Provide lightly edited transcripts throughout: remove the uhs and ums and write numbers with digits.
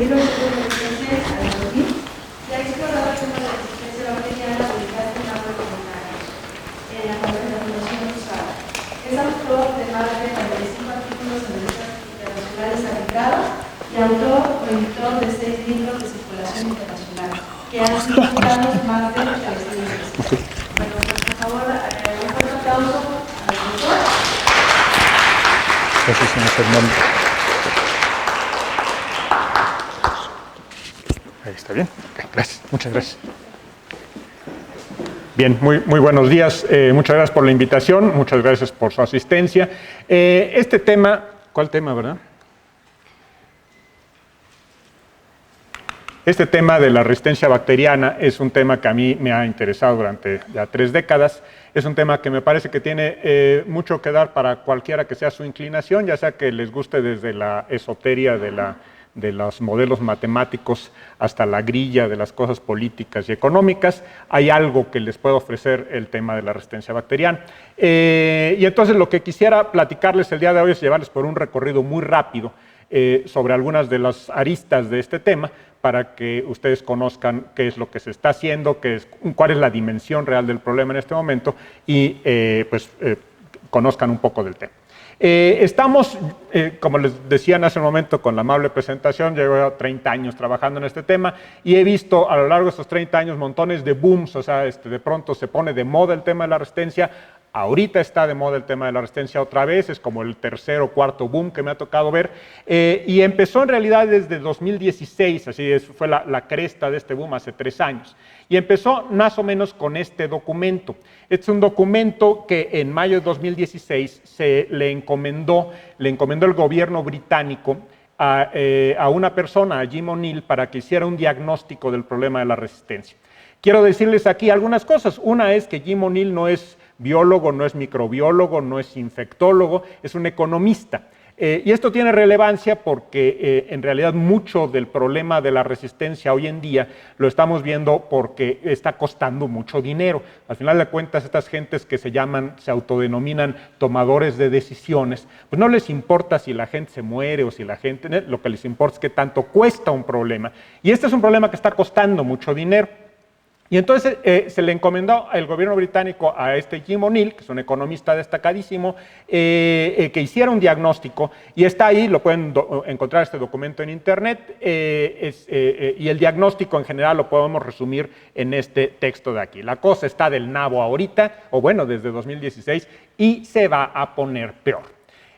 1996 al 2000 se ha explorado el tema de la resistencia bacteriana ubicada en agua comunitaria, en la Fundación Usada. Es autor de más de 45 artículos en revistas internacionales arbitradas y autor o editor de 6 libros de circulación internacional, que han sido publicados más de 300 veces. Bueno, por favor, un fuerte aplauso al autor. Gracias, señor Fernando. Ahí está bien. Okay, gracias, muchas gracias. Bien, muy buenos días. Muchas gracias por la invitación, muchas gracias por su asistencia. Este tema, ¿cuál tema, verdad? Este tema de la resistencia bacteriana es un tema que a mí me ha interesado durante ya 3 décadas. Es un tema que me parece que tiene mucho que dar para cualquiera que sea su inclinación, ya sea que les guste desde la esoteria de los modelos matemáticos hasta la grilla de las cosas políticas y económicas. Hay algo que les puede ofrecer el tema de la resistencia bacteriana. Y entonces lo que quisiera platicarles el día de hoy es llevarles por un recorrido muy rápido sobre algunas de las aristas de este tema, para que ustedes conozcan qué es lo que se está haciendo, cuál es la dimensión real del problema en este momento y conozcan un poco del tema. Estamos, como les decían hace un momento con la amable presentación, llevo 30 años trabajando en este tema y he visto a lo largo de estos 30 años montones de booms, o sea, de pronto se pone de moda el tema de la resistencia. Ahorita está de moda el tema de la resistencia otra vez, es como el 3er o 4.º boom que me ha tocado ver, y empezó en realidad desde 2016, así fue la cresta de este boom hace 3 años, y empezó más o menos con este documento. Este es un documento que en mayo de 2016 se le encomendó el gobierno británico a una persona, a Jim O'Neill, para que hiciera un diagnóstico del problema de la resistencia. Quiero decirles aquí algunas cosas. Una es que Jim O'Neill no es biólogo, no es microbiólogo, no es infectólogo, es un economista. Y esto tiene relevancia porque en realidad mucho del problema de la resistencia hoy en día lo estamos viendo porque está costando mucho dinero. Al final de cuentas, estas gentes que se autodenominan tomadores de decisiones, pues no les importa si la gente se muere o si la gente, lo que les importa es qué tanto cuesta un problema. Y este es un problema que está costando mucho dinero. Y entonces se le encomendó al gobierno británico a este Jim O'Neill, que es un economista destacadísimo, que hiciera un diagnóstico, y está ahí, lo pueden encontrar este documento en internet, y el diagnóstico en general lo podemos resumir en este texto de aquí. La cosa está del nabo ahorita, o bueno, desde 2016, y se va a poner peor.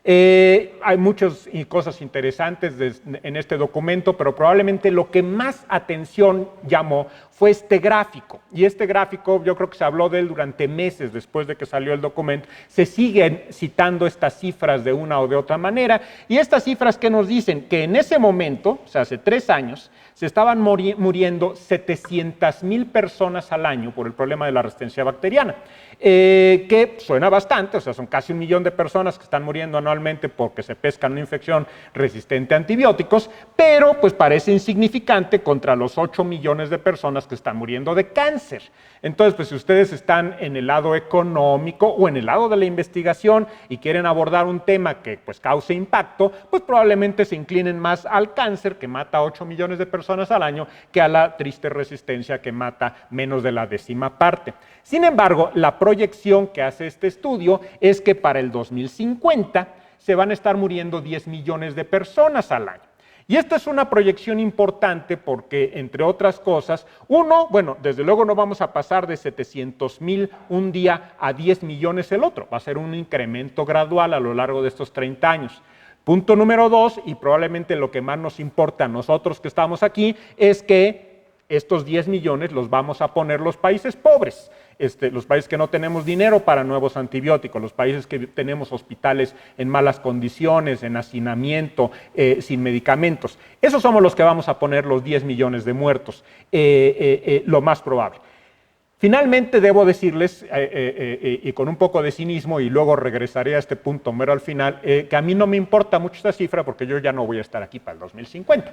Hay muchas cosas interesantes en este documento, pero probablemente lo que más atención llamó fue este gráfico. Y este gráfico, yo creo que se habló de él durante meses después de que salió el documento. Se siguen citando estas cifras de una o de otra manera. Y estas cifras que nos dicen que en ese momento, o sea, hace 3 años, se estaban muriendo 700,000 personas al año por el problema de la resistencia bacteriana. Que suena bastante, o sea, son casi 1 millón de personas que están muriendo anualmente porque se pescan una infección resistente a antibióticos, pero pues parece insignificante contra los 8 millones de personas que están muriendo de cáncer. Entonces, pues si ustedes están en el lado económico o en el lado de la investigación y quieren abordar un tema que pues cause impacto, pues probablemente se inclinen más al cáncer, que mata a 8 millones de personas al año, que a la triste resistencia, que mata menos de la 10ª parte. Sin embargo, la proyección que hace este estudio es que para el 2050 se van a estar muriendo 10 millones de personas al año. Y esta es una proyección importante porque, entre otras cosas, bueno, desde luego no vamos a pasar de 700,000 un día a 10 millones el otro. Va a ser un incremento gradual a lo largo de estos 30 años. Punto número 2, y probablemente lo que más nos importa a nosotros que estamos aquí, es que estos 10 millones los vamos a poner los países pobres. Los países que no tenemos dinero para nuevos antibióticos, los países que tenemos hospitales en malas condiciones, en hacinamiento, sin medicamentos. Esos somos los que vamos a poner los 10 millones de muertos, lo más probable. Finalmente, debo decirles, y con un poco de cinismo, y luego regresaré a este punto mero al final, que a mí no me importa mucho esta cifra porque yo ya no voy a estar aquí para el 2050.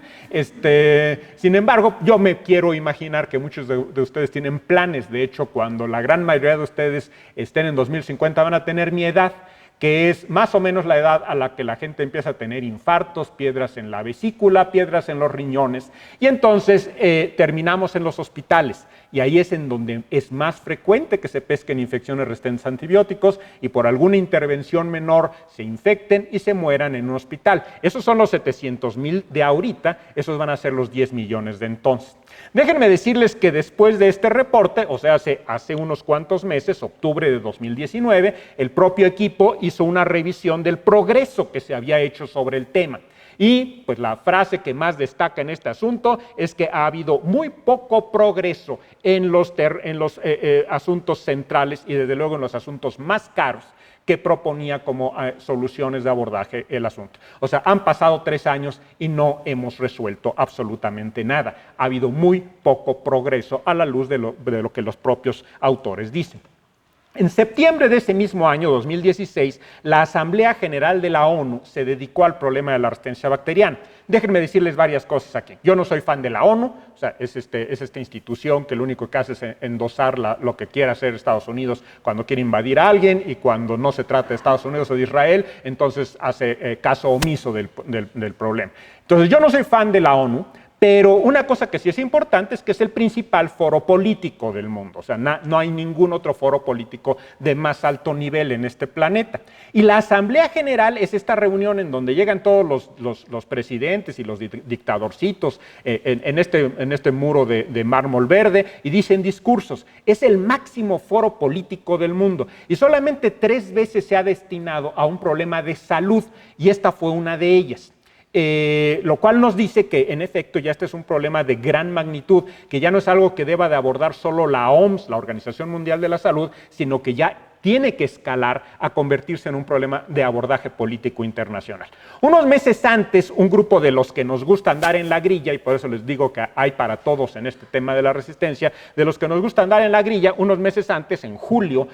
Sin embargo, yo me quiero imaginar que muchos de ustedes tienen planes. De hecho, cuando la gran mayoría de ustedes estén en 2050 van a tener mi edad. que es más o menos la edad a la que la gente empieza a tener infartos, piedras en la vesícula, piedras en los riñones, y entonces terminamos en los hospitales. Y ahí es en donde es más frecuente que se pesquen infecciones resistentes a antibióticos y por alguna intervención menor se infecten y se mueran en un hospital. Esos son los 700,000 de ahorita, esos van a ser los 10 millones de entonces. Déjenme decirles que después de este reporte, o sea, hace unos cuantos meses, octubre de 2019, el propio equipo hizo una revisión del progreso que se había hecho sobre el tema. Y pues la frase que más destaca en este asunto es que ha habido muy poco progreso en los asuntos centrales y desde luego en los asuntos más caros que proponía como soluciones de abordaje el asunto. O sea, han pasado 3 años y no hemos resuelto absolutamente nada. Ha habido muy poco progreso a la luz de lo que los propios autores dicen. En septiembre de ese mismo año, 2016, la Asamblea General de la ONU se dedicó al problema de la resistencia bacteriana. Déjenme decirles varias cosas aquí. Yo no soy fan de la ONU, o sea, es esta institución que lo único que hace es endosar lo que quiere hacer Estados Unidos cuando quiere invadir a alguien, y cuando no se trata de Estados Unidos o de Israel, entonces hace caso omiso del problema. Entonces, yo no soy fan de la ONU, pero una cosa que sí es importante es que es el principal foro político del mundo. O sea, no hay ningún otro foro político de más alto nivel en este planeta. Y la Asamblea General es esta reunión en donde llegan todos los presidentes y los dictadorcitos en este muro de mármol verde y dicen discursos. Es el máximo foro político del mundo. Y solamente 3 veces se ha destinado a un problema de salud, y esta fue una de ellas. Lo cual nos dice que en efecto ya este es un problema de gran magnitud, que ya no es algo que deba de abordar solo la OMS, la Organización Mundial de la Salud, sino que ya tiene que escalar a convertirse en un problema de abordaje político internacional. Unos meses antes, un grupo de los que nos gusta andar en la grilla, y por eso les digo que hay para todos en este tema de la resistencia, de los que nos gusta andar en la grilla, unos meses antes, en julio,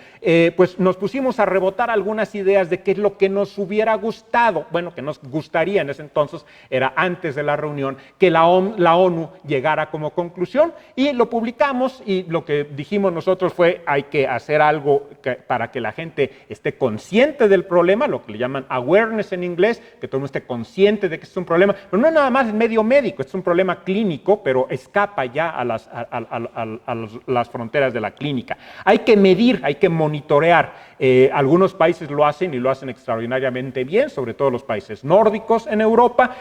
pues nos pusimos a rebotar algunas ideas de qué es lo que nos hubiera gustado, bueno, que nos gustaría en ese entonces, era antes de la reunión, que la ONU llegara como conclusión, y lo publicamos, y lo que dijimos nosotros fue, hay que hacer algo para que la gente esté consciente del problema, lo que le llaman awareness en inglés, que todo el mundo esté consciente de que es un problema, pero no es nada más en medio médico, es un problema clínico, pero escapa ya a las fronteras de la clínica. Hay que medir, hay que monitorear. Algunos países lo hacen y lo hacen extraordinariamente bien, sobre todo los países nórdicos en Europa,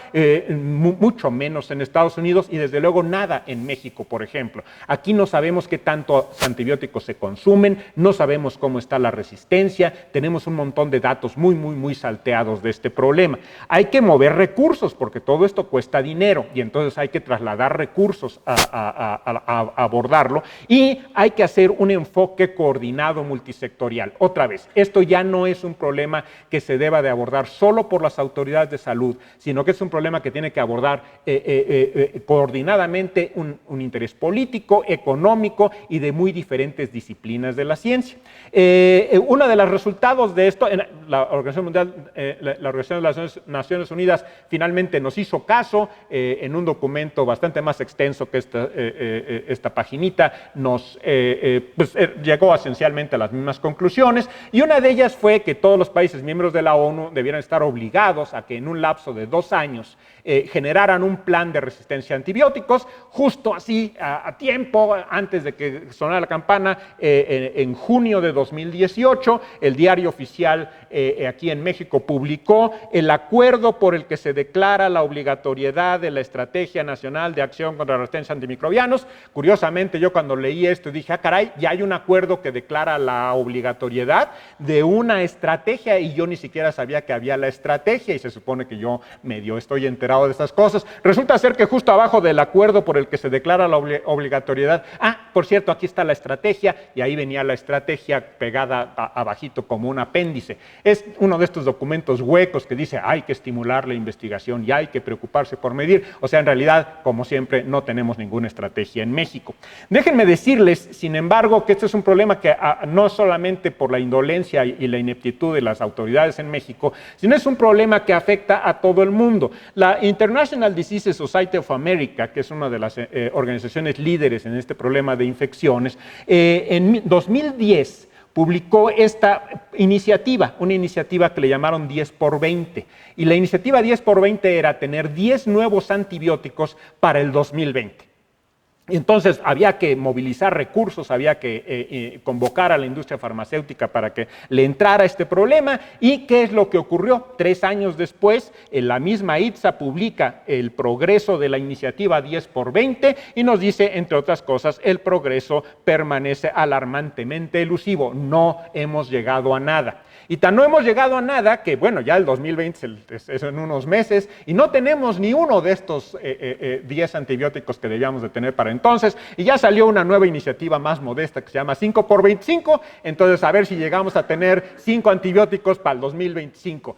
mucho menos en Estados Unidos y desde luego nada en México, por ejemplo. Aquí no sabemos qué tantos antibióticos se consumen, no sabemos cómo está la resistencia, tenemos un montón de datos muy salteados de este problema. Hay que mover recursos porque todo esto cuesta dinero y entonces hay que trasladar recursos a abordarlo, y hay que hacer un enfoque coordinado multisectorial. Otra vez, esto ya no es un problema que se deba de abordar solo por las autoridades de salud, sino que es un problema que tiene que abordar coordinadamente un interés político, económico y de muy diferentes disciplinas de la ciencia. Uno de los resultados de esto, la Organización de las Naciones Unidas finalmente nos hizo caso en un documento bastante más extenso que esta paginita, llegó esencialmente a las mismas conclusiones, y una de ellas fue que todos los países miembros de la ONU debieran estar obligados a que en un lapso de 2 años generaran un plan de resistencia a antibióticos, justo así a tiempo, antes de que sonara la campana, en junio de 2018, el Diario Oficial aquí en México publicó el acuerdo por el que se declara la obligatoriedad de la Estrategia Nacional de Acción contra la Resistencia a Antimicrobianos. Curiosamente, yo cuando leí esto dije, caray, ya hay un acuerdo que declara la obligatoriedad de una estrategia, y yo ni siquiera sabía que había la estrategia, y se supone que yo medio estoy enterado de estas cosas. Resulta ser que justo abajo del acuerdo por el que se declara la obligatoriedad, por cierto, aquí está la estrategia, y ahí venía la estrategia pegada abajito como un apéndice. Es uno de estos documentos huecos que dice hay que estimular la investigación y hay que preocuparse por medir. O sea, en realidad, como siempre, no tenemos ninguna estrategia en México. Déjenme decirles, sin embargo, que este es un problema que no solamente por la indolencia y la ineptitud de las autoridades en México, sino es un problema que afecta a todo el mundo. La International Disease Society of America, que es una de las organizaciones líderes en este problema de infecciones, en 2010 publicó esta iniciativa, una iniciativa que le llamaron 10x20. Y la iniciativa 10x20 era tener 10 nuevos antibióticos para el 2020. Y entonces había que movilizar recursos, había que convocar a la industria farmacéutica para que le entrara este problema. ¿Y qué es lo que ocurrió? 3 años después, la misma ITSA publica el progreso de la iniciativa 10x20 y nos dice, entre otras cosas, el progreso permanece alarmantemente elusivo. No hemos llegado a nada. Y tan no hemos llegado a nada que, bueno, ya el 2020 es en unos meses y no tenemos ni uno de estos 10 antibióticos que debíamos de tener para entonces. Y ya salió una nueva iniciativa más modesta que se llama 5x25. Entonces, a ver si llegamos a tener 5 antibióticos para el 2025.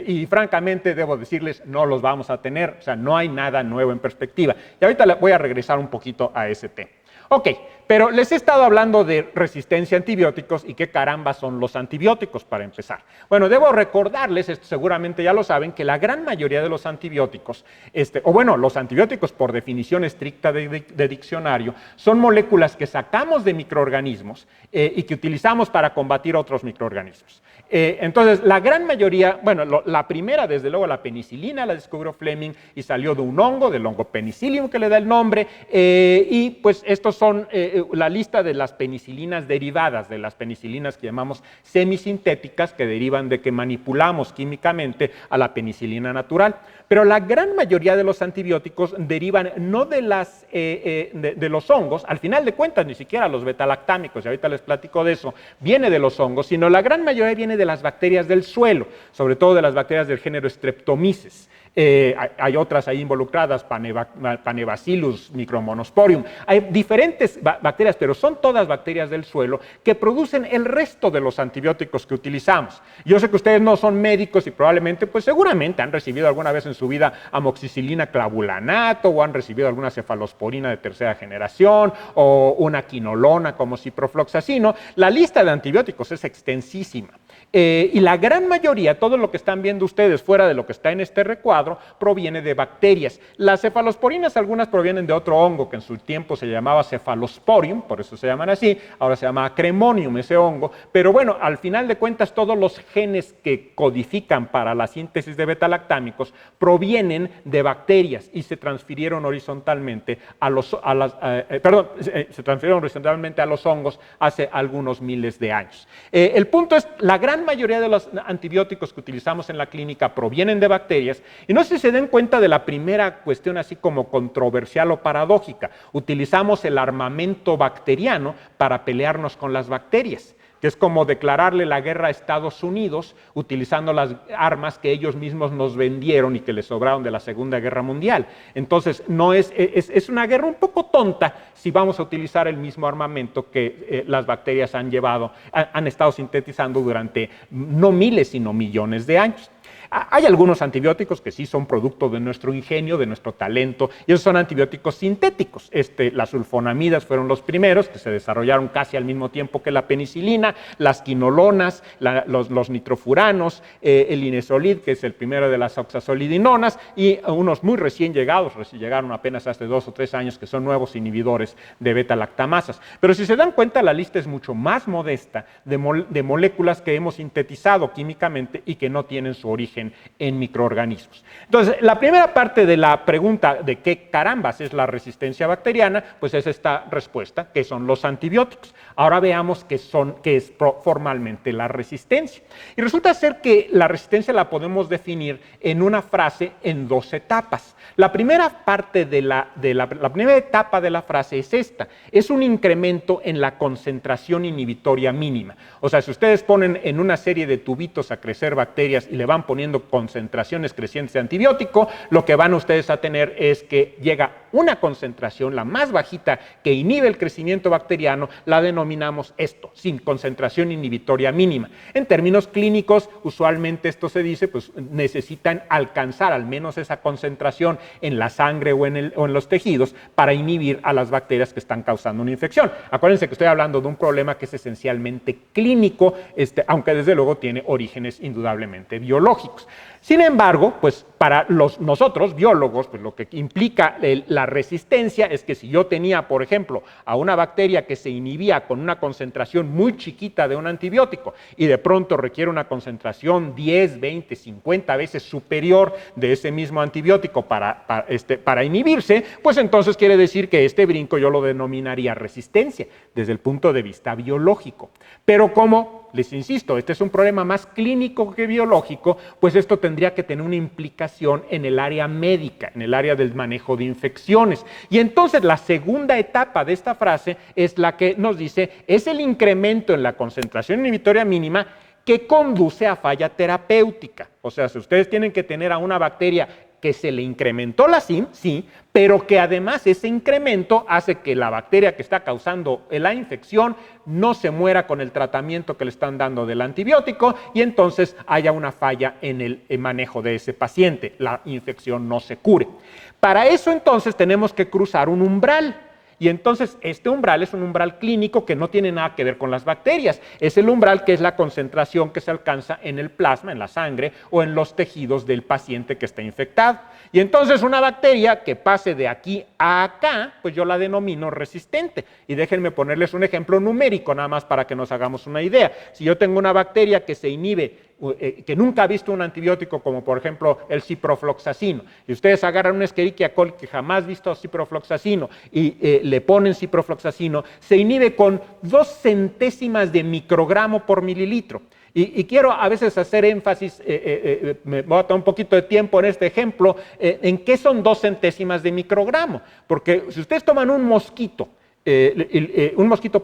Y francamente, debo decirles, no los vamos a tener. O sea, no hay nada nuevo en perspectiva. Y ahorita voy a regresar un poquito a ese tema. Ok, pero les he estado hablando de resistencia a antibióticos y qué caramba son los antibióticos para empezar. Bueno, debo recordarles, esto seguramente ya lo saben, que la gran mayoría de los antibióticos, los antibióticos por definición estricta de diccionario, son moléculas que sacamos de microorganismos y que utilizamos para combatir otros microorganismos. Entonces, la gran mayoría, bueno, la primera, desde luego, la penicilina, la descubrió Fleming y salió de un hongo, del hongo Penicillium, que le da el nombre, y pues estos son la lista de las penicilinas derivadas, de las penicilinas que llamamos semisintéticas, que derivan de que manipulamos químicamente a la penicilina natural. Pero la gran mayoría de los antibióticos derivan no de los hongos, al final de cuentas ni siquiera los betalactámicos, y ahorita les platico de eso, viene de los hongos, sino la gran mayoría viene de las bacterias del suelo, sobre todo de las bacterias del género Streptomyces. Hay otras ahí involucradas, Panebacillus, Micromonosporium. Hay diferentes bacterias, pero son todas bacterias del suelo que producen el resto de los antibióticos que utilizamos. Yo sé que ustedes no son médicos y probablemente, pues seguramente han recibido alguna vez en su vida amoxicilina clavulanato o han recibido alguna cefalosporina de tercera generación o una quinolona como ciprofloxacino. La lista de antibióticos es extensísima. Y la gran mayoría, todo lo que están viendo ustedes fuera de lo que está en este recuadro, proviene de bacterias. Las cefalosporinas, algunas provienen de otro hongo que en su tiempo se llamaba Cephalosporium, por eso se llaman así, ahora se llama Cremonium ese hongo, pero bueno, al final de cuentas todos los genes que codifican para la síntesis de betalactámicos provienen de bacterias y se transfirieron horizontalmente a los hongos hace algunos miles de años. El punto es, la gran mayoría de los antibióticos que utilizamos en la clínica provienen de bacterias y no sé si se den cuenta de la primera cuestión así como controversial o paradójica. Utilizamos el armamento bacteriano para pelearnos con las bacterias, que es como declararle la guerra a Estados Unidos utilizando las armas que ellos mismos nos vendieron y que les sobraron de la Segunda Guerra Mundial. Entonces, no es una guerra un poco tonta si vamos a utilizar el mismo armamento que las bacterias han estado sintetizando durante no miles, sino millones de años. Hay algunos antibióticos que sí son producto de nuestro ingenio, de nuestro talento, y esos son antibióticos sintéticos. Las sulfonamidas fueron los primeros, que se desarrollaron casi al mismo tiempo que la penicilina, las quinolonas, los nitrofuranos, el inesolid, que es el primero de las oxazolidinonas, y unos muy recién llegados, llegaron apenas hace 2 o 3 años, que son nuevos inhibidores de beta-lactamasas. Pero si se dan cuenta, la lista es mucho más modesta de moléculas que hemos sintetizado químicamente y que no tienen su origen en microorganismos. Entonces, la primera parte de la pregunta de qué carambas es la resistencia bacteriana, pues es esta respuesta, que son los antibióticos. Ahora veamos qué es formalmente la resistencia. Y resulta ser que la resistencia la podemos definir en una frase en 2 etapas. La primera parte la primera etapa de la frase es esta, es un incremento en la concentración inhibitoria mínima. O sea, si ustedes ponen en una serie de tubitos a crecer bacterias y le van poniendo concentraciones crecientes de antibiótico, lo que van ustedes a tener es que llega una concentración, la más bajita, que inhibe el crecimiento bacteriano, la denominamos esto, sin concentración inhibitoria mínima. En términos clínicos, usualmente esto se dice, pues necesitan alcanzar al menos esa concentración en la sangre o en los tejidos para inhibir a las bacterias que están causando una infección. Acuérdense que estoy hablando de un problema que es esencialmente clínico, aunque desde luego tiene orígenes indudablemente biológicos. Sin embargo, pues para nosotros, biólogos, pues lo que implica la resistencia es que si yo tenía, por ejemplo, a una bacteria que se inhibía con una concentración muy chiquita de un antibiótico y de pronto requiere una concentración 10, 20, 50 veces superior de ese mismo antibiótico para inhibirse, pues entonces quiere decir que este brinco yo lo denominaría resistencia desde el punto de vista biológico. Pero como les insisto, este es un problema más clínico que biológico, pues esto tendría que tener una implicación en el área médica, en el área del manejo de infecciones. Y entonces la segunda etapa de esta frase es la que nos dice, es el incremento en la concentración inhibitoria mínima que conduce a falla terapéutica. O sea, si ustedes tienen que tener a una bacteria que se le incrementó la SIM, sí, pero que además ese incremento hace que la bacteria que está causando la infección no se muera con el tratamiento que le están dando del antibiótico y entonces haya una falla en el manejo de ese paciente, la infección no se cure. Para eso entonces tenemos que cruzar un umbral. Y entonces este umbral es un umbral clínico que no tiene nada que ver con las bacterias. Es el umbral que es la concentración que se alcanza en el plasma, en la sangre o en los tejidos del paciente que está infectado. Y entonces una bacteria que pase de aquí a acá, pues yo la denomino resistente. Y déjenme ponerles un ejemplo numérico nada más para que nos hagamos una idea. Si yo tengo una bacteria que se inhibe, que nunca ha visto un antibiótico como por ejemplo el ciprofloxacino, y ustedes agarran un Escherichia coli que jamás ha visto ciprofloxacino y le ponen ciprofloxacino, se inhibe con 2 centésimas de microgramo por mililitro. Y quiero a veces hacer énfasis, me voy a tomar un poquito de tiempo en este ejemplo, en qué son 2 centésimas de microgramo, porque si ustedes toman un mosquito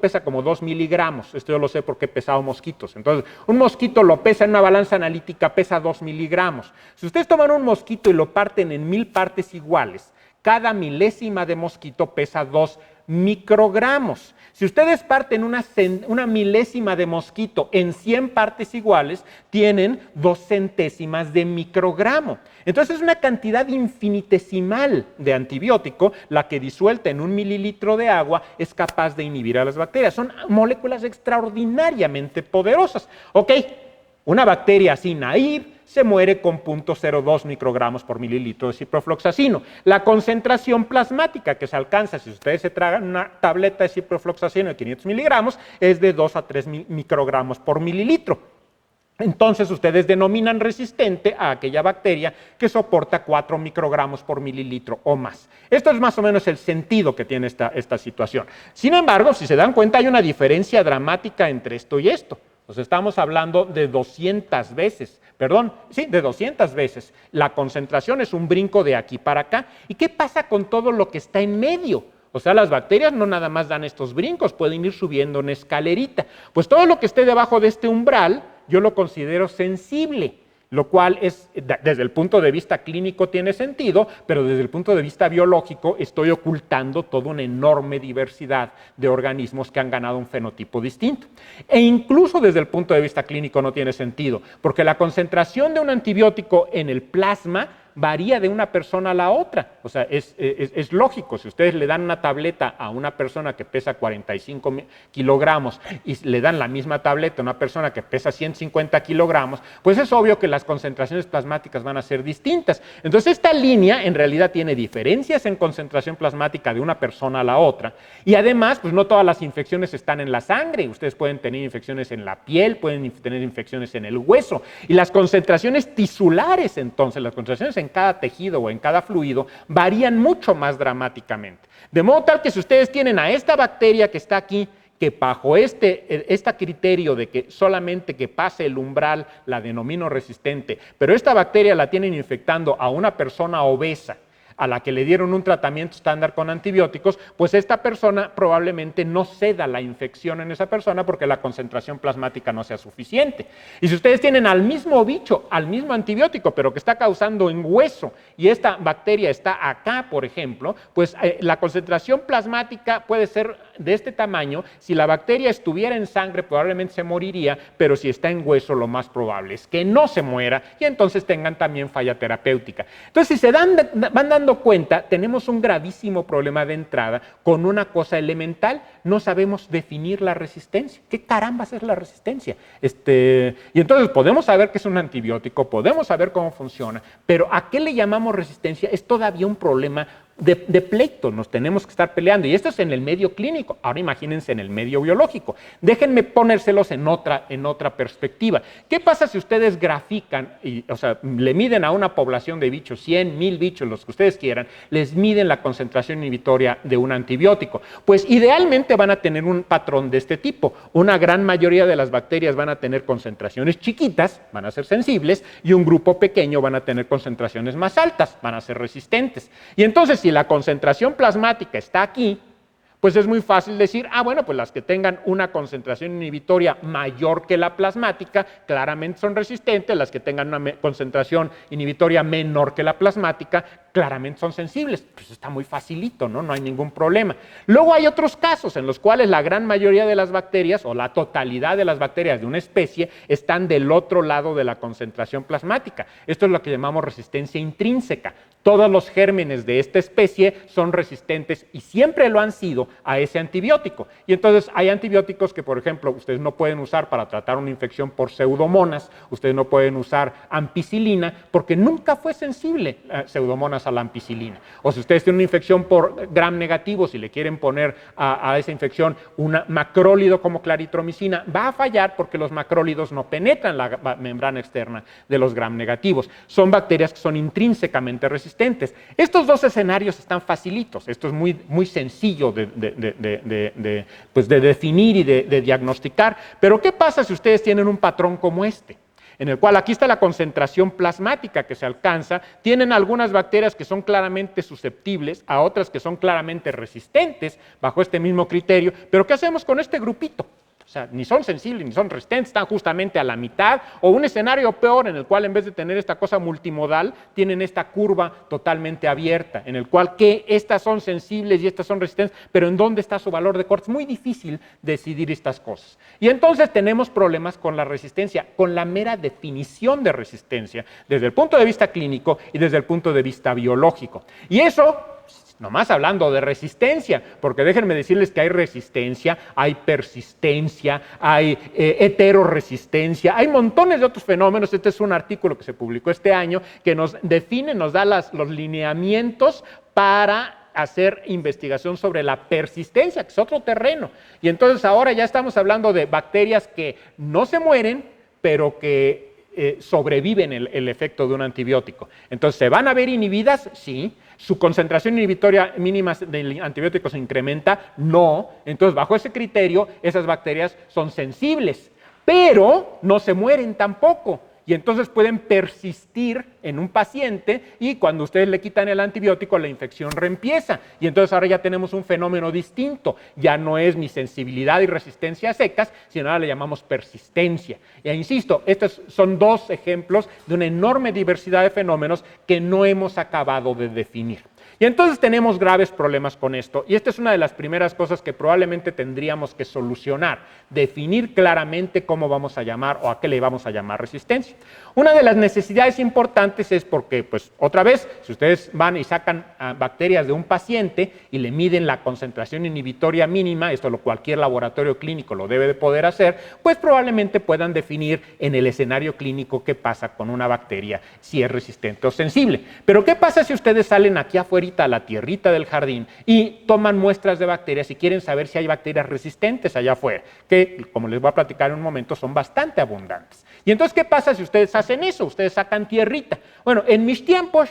pesa como 2 miligramos, esto yo lo sé porque he pesado mosquitos, entonces un mosquito lo pesa en una balanza analítica, pesa 2 miligramos. Si ustedes toman un mosquito y lo parten en 1000 partes iguales, cada milésima de mosquito pesa 2 microgramos. Si ustedes parten una milésima de mosquito en 100 partes iguales, tienen 2 centésimas de microgramo. Entonces es una cantidad infinitesimal de antibiótico la que disuelta en 1 mililitro de agua es capaz de inhibir a las bacterias. Son moléculas extraordinariamente poderosas. Ok, una bacteria así naive se muere con 0.02 microgramos por mililitro de ciprofloxacino. La concentración plasmática que se alcanza si ustedes se tragan una tableta de ciprofloxacino de 500 miligramos es de 2 a 3 microgramos por mililitro. Entonces ustedes denominan resistente a aquella bacteria que soporta 4 microgramos por mililitro o más. Esto es más o menos el sentido que tiene esta situación. Sin embargo, si se dan cuenta, hay una diferencia dramática entre esto y esto. Pues estamos hablando de 200 veces, de 200 veces. La concentración es un brinco de aquí para acá. ¿Y qué pasa con todo lo que está en medio? O sea, las bacterias no nada más dan estos brincos, pueden ir subiendo una escalerita. Pues todo lo que esté debajo de este umbral, yo lo considero sensible, lo cual es, desde el punto de vista clínico tiene sentido, pero desde el punto de vista biológico estoy ocultando toda una enorme diversidad de organismos que han ganado un fenotipo distinto. E incluso desde el punto de vista clínico no tiene sentido, porque la concentración de un antibiótico en el plasma varía de una persona a la otra. O sea, es lógico. Si ustedes le dan una tableta a una persona que pesa 45 kilogramos y le dan la misma tableta a una persona que pesa 150 kilogramos, pues es obvio que las concentraciones plasmáticas van a ser distintas. Entonces, esta línea en realidad tiene diferencias en concentración plasmática de una persona a la otra. Y además, pues no todas las infecciones están en la sangre. Ustedes pueden tener infecciones en la piel, pueden tener infecciones en el hueso. Y las concentraciones tisulares, entonces, las concentraciones en cada tejido o en cada fluido varían mucho más dramáticamente. De modo tal que si ustedes tienen a esta bacteria que está aquí, que bajo este criterio de que solamente que pase el umbral la denomino resistente, pero esta bacteria la tienen infectando a una persona obesa, a la que le dieron un tratamiento estándar con antibióticos, pues esta persona probablemente no ceda la infección en esa persona porque la concentración plasmática no sea suficiente. Y si ustedes tienen al mismo bicho, al mismo antibiótico, pero que está causando en hueso, y esta bacteria está acá, por ejemplo, pues la concentración plasmática puede ser de este tamaño, si la bacteria estuviera en sangre probablemente se moriría, pero si está en hueso lo más probable es que no se muera y entonces tengan también falla terapéutica. Entonces, si se van dando cuenta, tenemos un gravísimo problema de entrada con una cosa elemental: no sabemos definir la resistencia. ¿Qué carambas es la resistencia? Y entonces podemos saber que es un antibiótico, podemos saber cómo funciona, pero ¿a qué le llamamos resistencia? Es todavía un problema de pleito, nos tenemos que estar peleando, y esto es en el medio clínico. Ahora imagínense en el medio biológico. Déjenme ponérselos en otra perspectiva. ¿Qué pasa si ustedes grafican, le miden a una población de bichos, 100, 1000 bichos, los que ustedes quieran, les miden la concentración inhibitoria de un antibiótico? Pues idealmente van a tener un patrón de este tipo. Una gran mayoría de las bacterias van a tener concentraciones chiquitas, van a ser sensibles, y un grupo pequeño van a tener concentraciones más altas, van a ser resistentes. Y entonces, si la concentración plasmática está aquí, pues es muy fácil decir, bueno, pues las que tengan una concentración inhibitoria mayor que la plasmática, claramente son resistentes; las que tengan una concentración inhibitoria menor que la plasmática, claramente son sensibles. Pues está muy facilito, ¿no? No hay ningún problema. Luego hay otros casos en los cuales la gran mayoría de las bacterias, o la totalidad de las bacterias de una especie, están del otro lado de la concentración plasmática. Esto es lo que llamamos resistencia intrínseca. Todos los gérmenes de esta especie son resistentes, y siempre lo han sido, a ese antibiótico. Y entonces hay antibióticos que, por ejemplo, ustedes no pueden usar para tratar una infección por pseudomonas, ustedes no pueden usar ampicilina, porque nunca fue sensible pseudomonas a la ampicilina. O si ustedes tienen una infección por gram negativos y le quieren poner a esa infección un macrólido como claritromicina, va a fallar porque los macrólidos no penetran la membrana externa de los gram negativos. Son bacterias que son intrínsecamente resistentes. Estos dos escenarios están facilitos. Esto es muy, muy sencillo de definir y de diagnosticar. Pero ¿qué pasa si ustedes tienen un patrón como este? En el cual aquí está la concentración plasmática que se alcanza, tienen algunas bacterias que son claramente susceptibles, a otras que son claramente resistentes bajo este mismo criterio, pero ¿qué hacemos con este grupito? O sea, ni son sensibles ni son resistentes, están justamente a la mitad, o un escenario peor en el cual en vez de tener esta cosa multimodal, tienen esta curva totalmente abierta, en el cual que estas son sensibles y estas son resistentes, pero ¿en dónde está su valor de corte? Es muy difícil decidir estas cosas. Y entonces tenemos problemas con la resistencia, con la mera definición de resistencia, desde el punto de vista clínico y desde el punto de vista biológico. Y eso, nomás hablando de resistencia, porque déjenme decirles que hay resistencia, hay persistencia, hay heteroresistencia, hay montones de otros fenómenos. Este es un artículo que se publicó este año que nos define, nos da los lineamientos para hacer investigación sobre la persistencia, que es otro terreno. Y entonces ahora ya estamos hablando de bacterias que no se mueren, pero que sobreviven el efecto de un antibiótico. Entonces, ¿se van a ver inhibidas? Sí. ¿Su concentración inhibitoria mínima del antibiótico se incrementa? No. Entonces, bajo ese criterio, esas bacterias son sensibles, pero no se mueren tampoco. Y entonces pueden persistir en un paciente, y cuando ustedes le quitan el antibiótico, la infección reempieza. Y entonces ahora ya tenemos un fenómeno distinto. Ya no es ni sensibilidad y resistencia secas, sino ahora le llamamos persistencia. E insisto, estos son dos ejemplos de una enorme diversidad de fenómenos que no hemos acabado de definir. Y entonces tenemos graves problemas con esto, y esta es una de las primeras cosas que probablemente tendríamos que solucionar: definir claramente cómo vamos a llamar o a qué le vamos a llamar resistencia. Una de las necesidades importantes es porque, pues, otra vez, si ustedes van y sacan bacterias de un paciente y le miden la concentración inhibitoria mínima, esto cualquier laboratorio clínico lo debe de poder hacer, pues probablemente puedan definir en el escenario clínico qué pasa con una bacteria, si es resistente o sensible. Pero ¿qué pasa si ustedes salen aquí afuera a la tierrita del jardín y toman muestras de bacterias y quieren saber si hay bacterias resistentes allá afuera, que, como les voy a platicar en un momento, son bastante abundantes? Y entonces, ¿qué pasa si ustedes hacen eso? Ustedes sacan tierrita. Bueno, en mis tiempos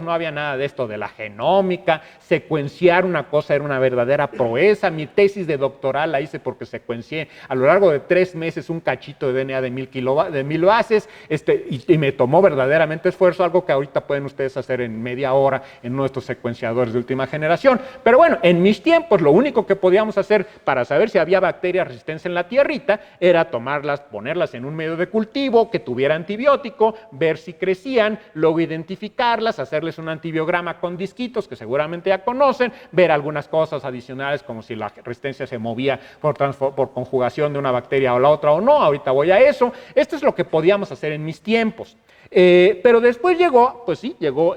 no había nada de esto de la genómica. Secuenciar una cosa era una verdadera proeza. Mi tesis de doctoral la hice porque secuencié a lo largo de 3 meses un cachito de DNA de 1000 bases, y me tomó verdaderamente esfuerzo, algo que ahorita pueden ustedes hacer en media hora en uno de estos secuenciadores de última generación. Pero bueno, en mis tiempos lo único que podíamos hacer para saber si había bacterias resistentes en la tierrita era tomarlas, ponerlas en un medio de cultivo que tuviera antibiótico, ver si crecían, luego identificar, secuenciarlas, hacerles un antibiograma con disquitos que seguramente ya conocen, ver algunas cosas adicionales como si la resistencia se movía por conjugación de una bacteria o la otra o no. Ahorita voy a eso. Esto es lo que podíamos hacer en mis tiempos. Pero después llegó, pues sí, llegó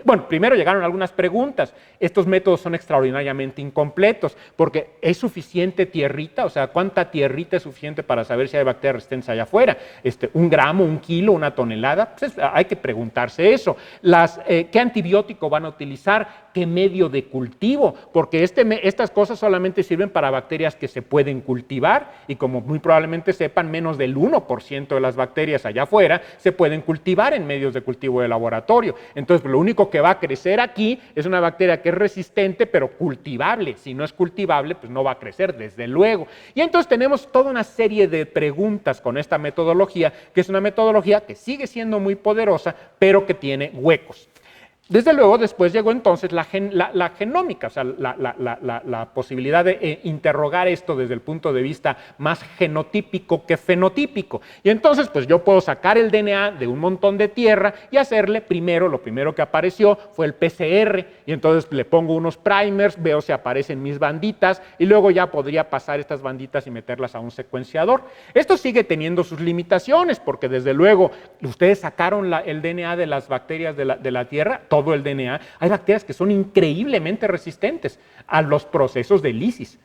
bueno, primero llegaron algunas preguntas. Estos métodos son extraordinariamente incompletos porque ¿es suficiente tierrita? O sea, ¿cuánta tierrita es suficiente para saber si hay bacterias resistentes allá afuera? ¿Un gramo, un kilo, una tonelada? Pues hay que preguntarse eso. ¿Qué antibiótico van a utilizar? ¿Qué medio de cultivo? Porque estas cosas solamente sirven para bacterias que se pueden cultivar y como muy probablemente sepan, menos del 1% de las bacterias allá afuera se pueden cultivar en medios de cultivo de laboratorio. Entonces, lo único que va a crecer aquí es una bacteria que es resistente, pero cultivable. Si no es cultivable, pues no va a crecer, desde luego. Y entonces tenemos toda una serie de preguntas con esta metodología, que es una metodología que sigue siendo muy poderosa, pero que tiene huecos. Desde luego, después llegó entonces la genómica, o sea, la posibilidad de interrogar esto desde el punto de vista más genotípico que fenotípico. Y entonces, pues yo puedo sacar el DNA de un montón de tierra y hacerle lo primero que apareció fue el PCR, y entonces le pongo unos primers, veo si aparecen mis banditas, y luego ya podría pasar estas banditas y meterlas a un secuenciador. Esto sigue teniendo sus limitaciones, porque desde luego, ustedes sacaron el DNA de las bacterias de la tierra, todo el DNA, hay bacterias que son increíblemente resistentes a los procesos de lisis.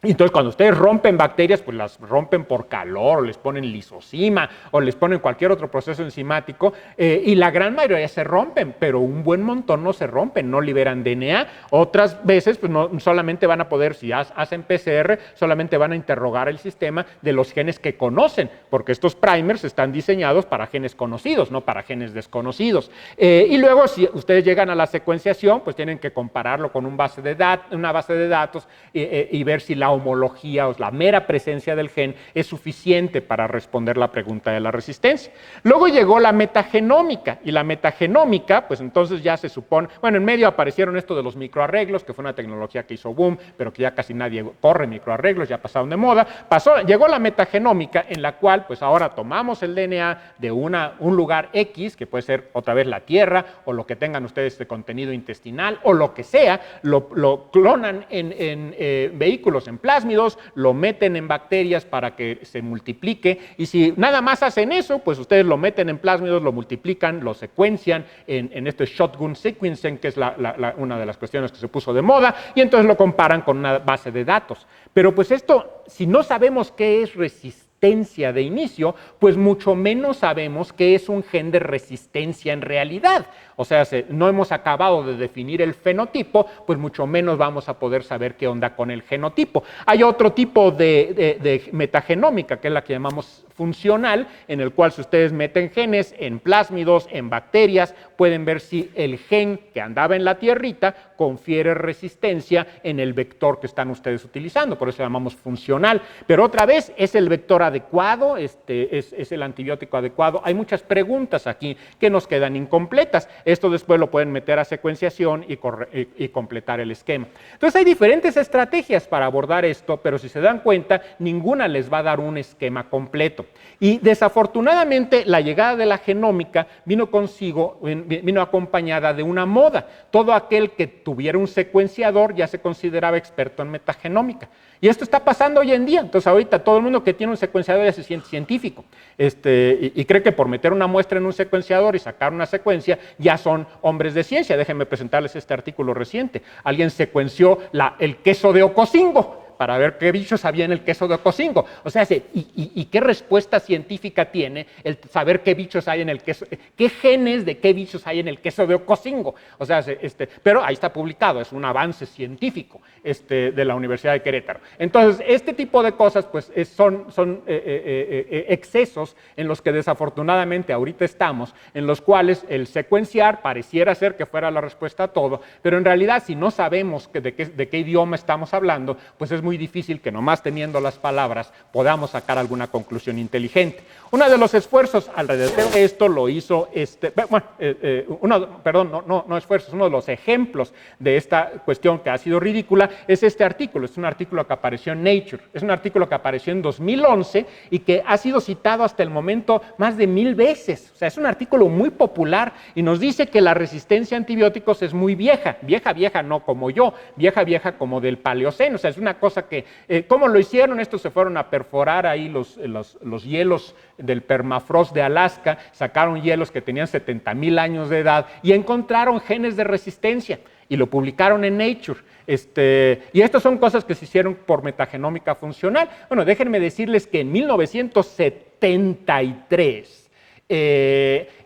Entonces, cuando ustedes rompen bacterias, pues las rompen por calor, o les ponen lisosima, o les ponen cualquier otro proceso enzimático, y la gran mayoría se rompen, pero un buen montón no se rompen, no liberan DNA. Otras veces, pues no solamente van a poder, si hacen PCR, solamente van a interrogar el sistema de los genes que conocen, porque estos primers están diseñados para genes conocidos, no para genes desconocidos. Y luego, si ustedes llegan a la secuenciación, pues tienen que compararlo con una base de datos y ver si la homología o la mera presencia del gen es suficiente para responder la pregunta de la resistencia. Luego llegó la metagenómica, y la metagenómica, pues entonces ya se supone, bueno, en medio aparecieron esto de los microarreglos, que fue una tecnología que hizo boom, pero que ya casi nadie corre microarreglos, ya pasaron de moda. Llegó la metagenómica, en la cual pues ahora tomamos el DNA de un lugar X, que puede ser otra vez la Tierra, o lo que tengan ustedes de contenido intestinal, o lo que sea, lo clonan en vehículos, en plásmidos, lo meten en bacterias para que se multiplique, y si nada más hacen eso, pues ustedes lo meten en plásmidos, lo multiplican, lo secuencian en este shotgun sequencing, que es una de las cuestiones que se puso de moda, y entonces lo comparan con una base de datos. Pero pues esto, si no sabemos qué es resistencia de inicio, pues mucho menos sabemos qué es un gen de resistencia en realidad. O sea, no hemos acabado de definir el fenotipo, pues mucho menos vamos a poder saber qué onda con el genotipo. Hay otro tipo de metagenómica, que es la que llamamos funcional, en el cual si ustedes meten genes en plásmidos, en bacterias, pueden ver si el gen que andaba en la tierrita confiere resistencia en el vector que están ustedes utilizando, por eso llamamos funcional. Pero otra vez, ¿es el vector adecuado? ¿Es el antibiótico adecuado? Hay muchas preguntas aquí que nos quedan incompletas. Esto después lo pueden meter a secuenciación y completar el esquema. Entonces hay diferentes estrategias para abordar esto, pero si se dan cuenta, ninguna les va a dar un esquema completo. Y desafortunadamente la llegada de la genómica vino acompañada de una moda. Todo aquel que tuviera un secuenciador ya se consideraba experto en metagenómica. Y esto está pasando hoy en día. Entonces ahorita todo el mundo que tiene un secuenciador ya se siente científico. Y cree que por meter una muestra en un secuenciador y sacar una secuencia ya son hombres de ciencia. Déjenme presentarles este artículo reciente. Alguien secuenció el queso de Ocosingo para ver qué bichos había en el queso de Ocosingo. O sea, ¿y qué respuesta científica tiene el saber qué bichos hay en el queso? ¿Qué genes de qué bichos hay en el queso de Ocosingo? O sea, pero ahí está publicado, es un avance científico de la Universidad de Querétaro. Entonces, este tipo de cosas pues son excesos en los que desafortunadamente ahorita estamos, en los cuales el secuenciar pareciera ser que fuera la respuesta a todo, pero en realidad si no sabemos de qué idioma estamos hablando, pues es muy difícil que nomás teniendo las palabras podamos sacar alguna conclusión inteligente. Uno de los esfuerzos alrededor de esto lo hizo, uno de los ejemplos de esta cuestión que ha sido ridícula es este artículo. Es un artículo que apareció en Nature, es un artículo que apareció en 2011 y que ha sido citado hasta el momento más de 1000 veces. O sea, es un artículo muy popular y nos dice que la resistencia a antibióticos es muy vieja, vieja no como yo, vieja como del Paleoceno. O sea, es una cosa que, ¿cómo lo hicieron? Estos se fueron a perforar ahí los hielos del permafrost de Alaska, sacaron hielos que tenían 70,000 años de edad y encontraron genes de resistencia y lo publicaron en Nature. Y estas son cosas que se hicieron por metagenómica funcional. Bueno, déjenme decirles que en 1973,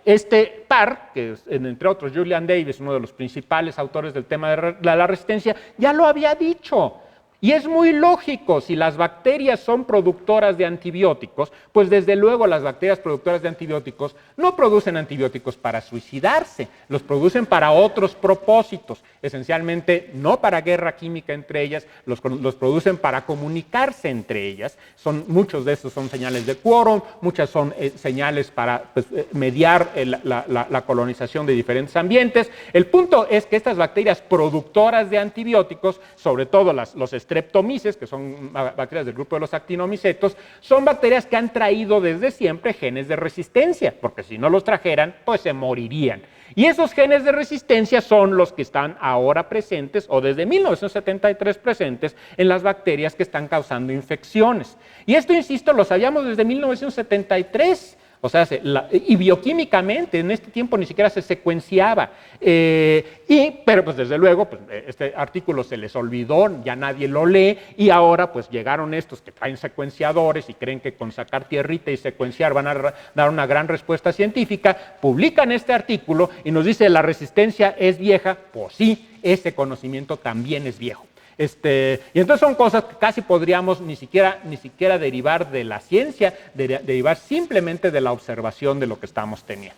este par, que es, entre otros Julian Davis, uno de los principales autores del tema de la resistencia, ya lo había dicho. Y es muy lógico, si las bacterias son productoras de antibióticos, pues desde luego las bacterias productoras de antibióticos no producen antibióticos para suicidarse, los producen para otros propósitos, esencialmente no para guerra química entre ellas, los producen para comunicarse entre ellas. Muchos de estos son señales de quórum, muchas son señales para mediar la colonización de diferentes ambientes. El punto es que estas bacterias productoras de antibióticos, sobre todo los Streptomyces, que son bacterias del grupo de los actinomicetos, son bacterias que han traído desde siempre genes de resistencia, porque si no los trajeran, pues se morirían. Y esos genes de resistencia son los que están ahora presentes, o desde 1973 presentes, en las bacterias que están causando infecciones. Y esto, insisto, lo sabíamos desde 1973. O sea, y bioquímicamente en este tiempo ni siquiera se secuenciaba. Pero pues desde luego pues, este artículo se les olvidó, ya nadie lo lee y ahora pues llegaron estos que traen secuenciadores y creen que con sacar tierrita y secuenciar van a dar una gran respuesta científica, publican este artículo y nos dice la resistencia es vieja. Pues sí, ese conocimiento también es viejo. Y entonces son cosas que casi podríamos ni siquiera derivar de la ciencia, derivar simplemente de la observación de lo que estamos teniendo.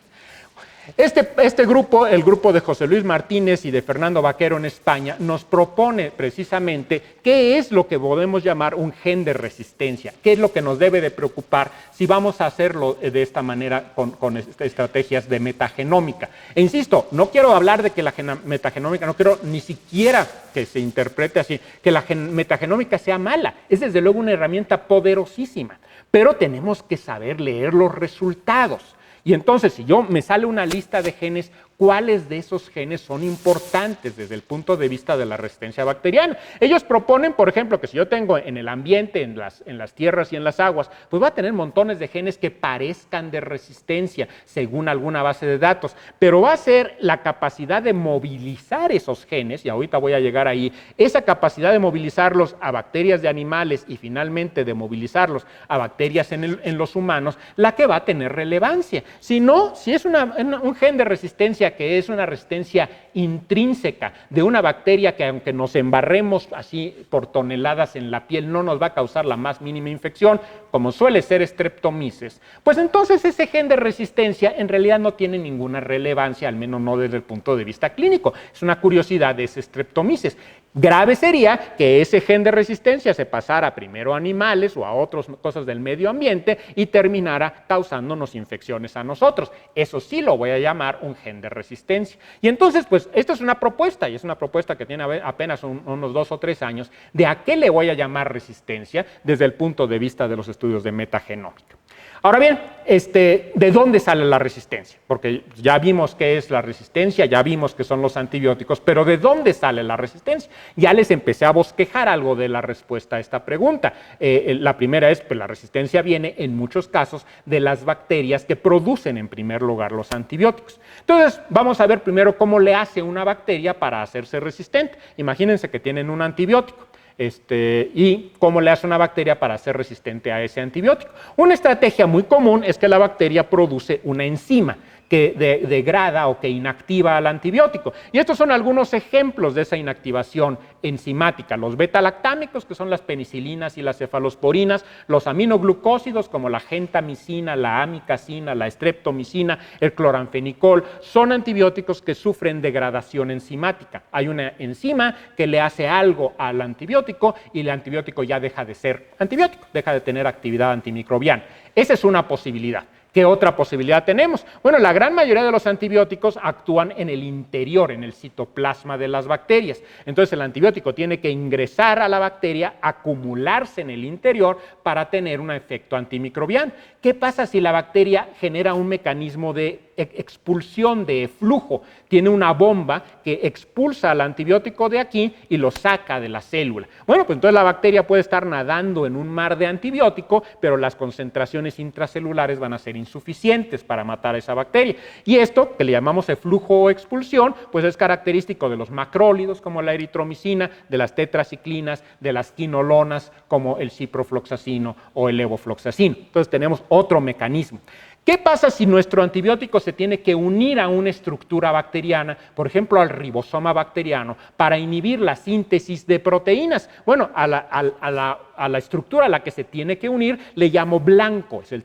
Este grupo, el grupo de José Luis Martínez y de Fernando Vaquero en España, nos propone precisamente qué es lo que podemos llamar un gen de resistencia, qué es lo que nos debe de preocupar si vamos a hacerlo de esta manera con estrategias de metagenómica. E insisto, no quiero hablar de que la metagenómica, no quiero ni siquiera que se interprete así, que la metagenómica sea mala, es desde luego una herramienta poderosísima, pero tenemos que saber leer los resultados. Y entonces, si me sale una lista de genes, ¿cuáles de esos genes son importantes desde el punto de vista de la resistencia bacteriana? Ellos proponen, por ejemplo, que si yo tengo en el ambiente, en las tierras y en las aguas, pues va a tener montones de genes que parezcan de resistencia, según alguna base de datos, pero va a ser la capacidad de movilizar esos genes, y ahorita voy a llegar ahí, esa capacidad de movilizarlos a bacterias de animales y finalmente de movilizarlos a bacterias en los humanos, la que va a tener relevancia. Si no, si es un gen de resistencia que es una resistencia intrínseca de una bacteria que aunque nos embarremos así por toneladas en la piel no nos va a causar la más mínima infección, como suele ser Streptomyces, pues entonces ese gen de resistencia en realidad no tiene ninguna relevancia, al menos no desde el punto de vista clínico. Es una curiosidad de ese Streptomyces. Grave sería que ese gen de resistencia se pasara primero a animales o a otras cosas del medio ambiente y terminara causándonos infecciones a nosotros. Eso sí lo voy a llamar un gen de resistencia. Y entonces, pues, esto es una propuesta, y es una propuesta que tiene apenas unos 2 o 3 años, de a qué le voy a llamar resistencia desde el punto de vista de los estudios de metagenómica. Ahora bien, ¿de dónde sale la resistencia? Porque ya vimos qué es la resistencia, ya vimos qué son los antibióticos, pero ¿de dónde sale la resistencia? Ya les empecé a bosquejar algo de la respuesta a esta pregunta. La primera es, pues la resistencia viene en muchos casos de las bacterias que producen en primer lugar los antibióticos. Entonces, vamos a ver primero cómo le hace una bacteria para hacerse resistente. Imagínense que tienen un antibiótico. Y cómo le hace una bacteria para ser resistente a ese antibiótico. Una estrategia muy común es que la bacteria produce una enzima que degrada o que inactiva al antibiótico. Y estos son algunos ejemplos de esa inactivación enzimática. Los beta-lactámicos, que son las penicilinas y las cefalosporinas, los aminoglucósidos como la gentamicina, la amicacina, la streptomicina, el cloranfenicol, son antibióticos que sufren degradación enzimática. Hay una enzima que le hace algo al antibiótico y el antibiótico ya deja de ser antibiótico, deja de tener actividad antimicrobiana. Esa es una posibilidad. ¿Qué otra posibilidad tenemos? Bueno, la gran mayoría de los antibióticos actúan en el interior, en el citoplasma de las bacterias. Entonces el antibiótico tiene que ingresar a la bacteria, acumularse en el interior para tener un efecto antimicrobiano. ¿Qué pasa si la bacteria genera un mecanismo de expulsión, de flujo? Tiene una bomba que expulsa al antibiótico de aquí y lo saca de la célula. Bueno, pues entonces la bacteria puede estar nadando en un mar de antibiótico, pero las concentraciones intracelulares van a ser insuficientes para matar a esa bacteria. Y esto, que le llamamos flujo o expulsión, pues es característico de los macrólidos, como la eritromicina, de las tetraciclinas, de las quinolonas, como el ciprofloxacino o el levofloxacino. Entonces tenemos otro mecanismo. ¿Qué pasa si nuestro antibiótico se tiene que unir a una estructura bacteriana, por ejemplo al ribosoma bacteriano, para inhibir la síntesis de proteínas? Bueno, a la estructura a la que se tiene que unir le llamo blanco, es el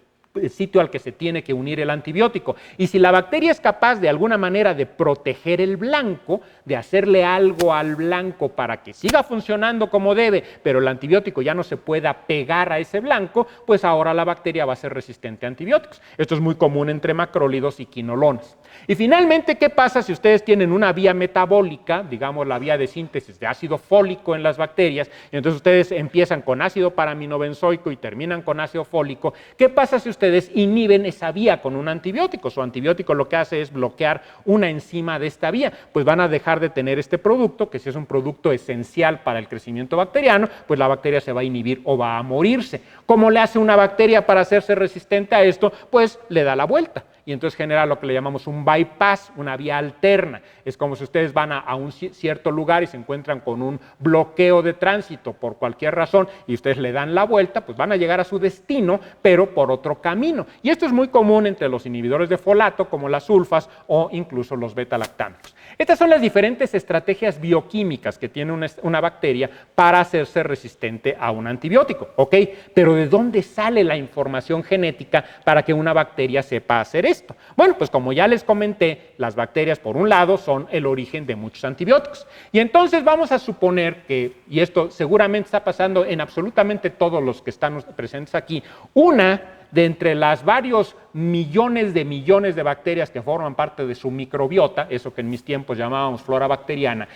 sitio al que se tiene que unir el antibiótico. Y si la bacteria es capaz de alguna manera de proteger el blanco, de hacerle algo al blanco para que siga funcionando como debe, pero el antibiótico ya no se pueda pegar a ese blanco, pues ahora la bacteria va a ser resistente a antibióticos. Esto es muy común entre macrólidos y quinolonas. Y finalmente, ¿qué pasa si ustedes tienen una vía metabólica, digamos la vía de síntesis de ácido fólico en las bacterias, y entonces ustedes empiezan con ácido paraminobenzoico y terminan con ácido fólico? ¿Qué pasa si ustedes inhiben esa vía con un antibiótico? Su antibiótico lo que hace es bloquear una enzima de esta vía, pues van a dejar de tener este producto, que si es un producto esencial para el crecimiento bacteriano, pues la bacteria se va a inhibir o va a morirse. ¿Cómo le hace una bacteria para hacerse resistente a esto? Pues le da la vuelta. Y entonces genera lo que le llamamos un bypass, una vía alterna. Es como si ustedes van a un cierto lugar y se encuentran con un bloqueo de tránsito por cualquier razón y ustedes le dan la vuelta, pues van a llegar a su destino, pero por otro camino. Y esto es muy común entre los inhibidores de folato, como las sulfas o incluso los beta-lactámicos. Estas son las diferentes estrategias bioquímicas que tiene una bacteria para hacerse resistente a un antibiótico, ¿ok? Pero ¿de dónde sale la información genética para que una bacteria sepa hacer esto? Bueno, pues como ya les comenté, las bacterias, por un lado, son el origen de muchos antibióticos. Y entonces vamos a suponer que, y esto seguramente está pasando en absolutamente todos los que están presentes aquí, una de entre las varios millones de bacterias que forman parte de su microbiota, eso que en mis tiempos llamábamos flora bacteriana,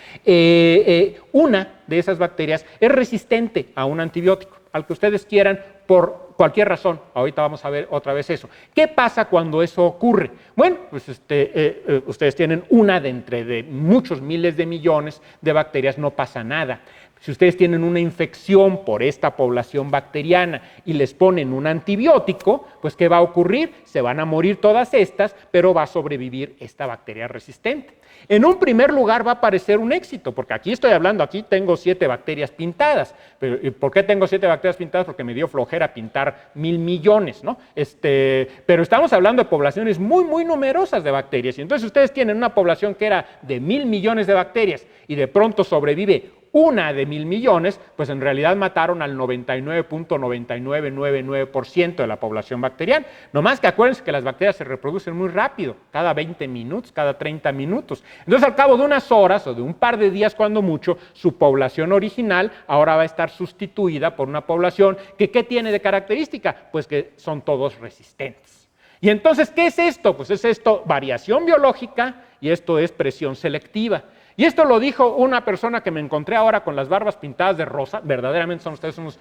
una de esas bacterias es resistente a un antibiótico, al que ustedes quieran, por cualquier razón. Ahorita vamos a ver otra vez eso. ¿Qué pasa cuando eso ocurre? Bueno, pues ustedes tienen una de entre de muchos miles de millones de bacterias, no pasa nada. Si ustedes tienen una infección por esta población bacteriana y les ponen un antibiótico, pues ¿qué va a ocurrir? Se van a morir todas estas, pero va a sobrevivir esta bacteria resistente. En un primer lugar va a parecer un éxito, porque aquí estoy hablando, aquí tengo 7 bacterias pintadas. Pero, ¿por qué tengo 7 bacterias pintadas? Porque me dio flojera pintar 1,000 millones, ¿no? Pero estamos hablando de poblaciones muy, muy numerosas de bacterias. Y entonces ustedes tienen una población que era de 1,000 millones de bacterias y de pronto sobrevive una de 1,000 millones, pues en realidad mataron al 99.9999% de la población bacteriana. No más que acuérdense que las bacterias se reproducen muy rápido, cada 20 minutos, cada 30 minutos. Entonces al cabo de unas horas o de un par de días cuando mucho, su población original ahora va a estar sustituida por una población que ¿qué tiene de característica? Pues que son todos resistentes. Y entonces, ¿qué es esto? Pues es esto variación biológica y esto es presión selectiva. Y esto lo dijo una persona que me encontré ahora con las barbas pintadas de rosa. Verdaderamente son ustedes unos...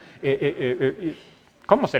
¿Cómo se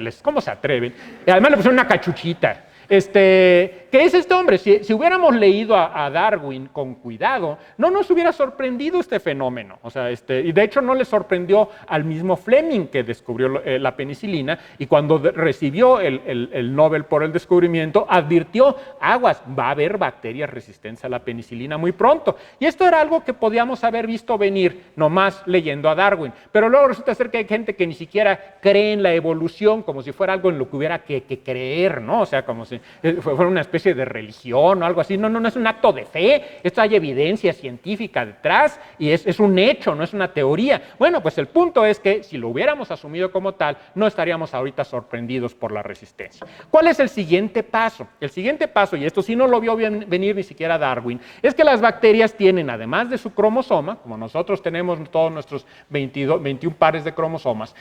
atreven? Y además le pusieron una cachuchita. ¿Qué es este hombre? Si hubiéramos leído a Darwin con cuidado, no nos hubiera sorprendido este fenómeno. O sea, y de hecho no le sorprendió al mismo Fleming, que descubrió la penicilina, y cuando recibió el Nobel por el descubrimiento, advirtió, aguas, va a haber bacterias resistentes a la penicilina muy pronto. Y esto era algo que podíamos haber visto venir nomás leyendo a Darwin. Pero luego resulta ser que hay gente que ni siquiera cree en la evolución como si fuera algo en lo que hubiera que creer, ¿no? O sea, como si fuera una especie de religión o algo así. No es un acto de fe. Esto hay evidencia científica detrás y es un hecho, no es una teoría. Bueno, pues el punto es que si lo hubiéramos asumido como tal, no estaríamos ahorita sorprendidos por la resistencia. ¿Cuál es el siguiente paso? El siguiente paso, y esto sí no lo vio venir ni siquiera Darwin, es que las bacterias tienen, además de su cromosoma, como nosotros tenemos todos nuestros 21 pares de cromosomas,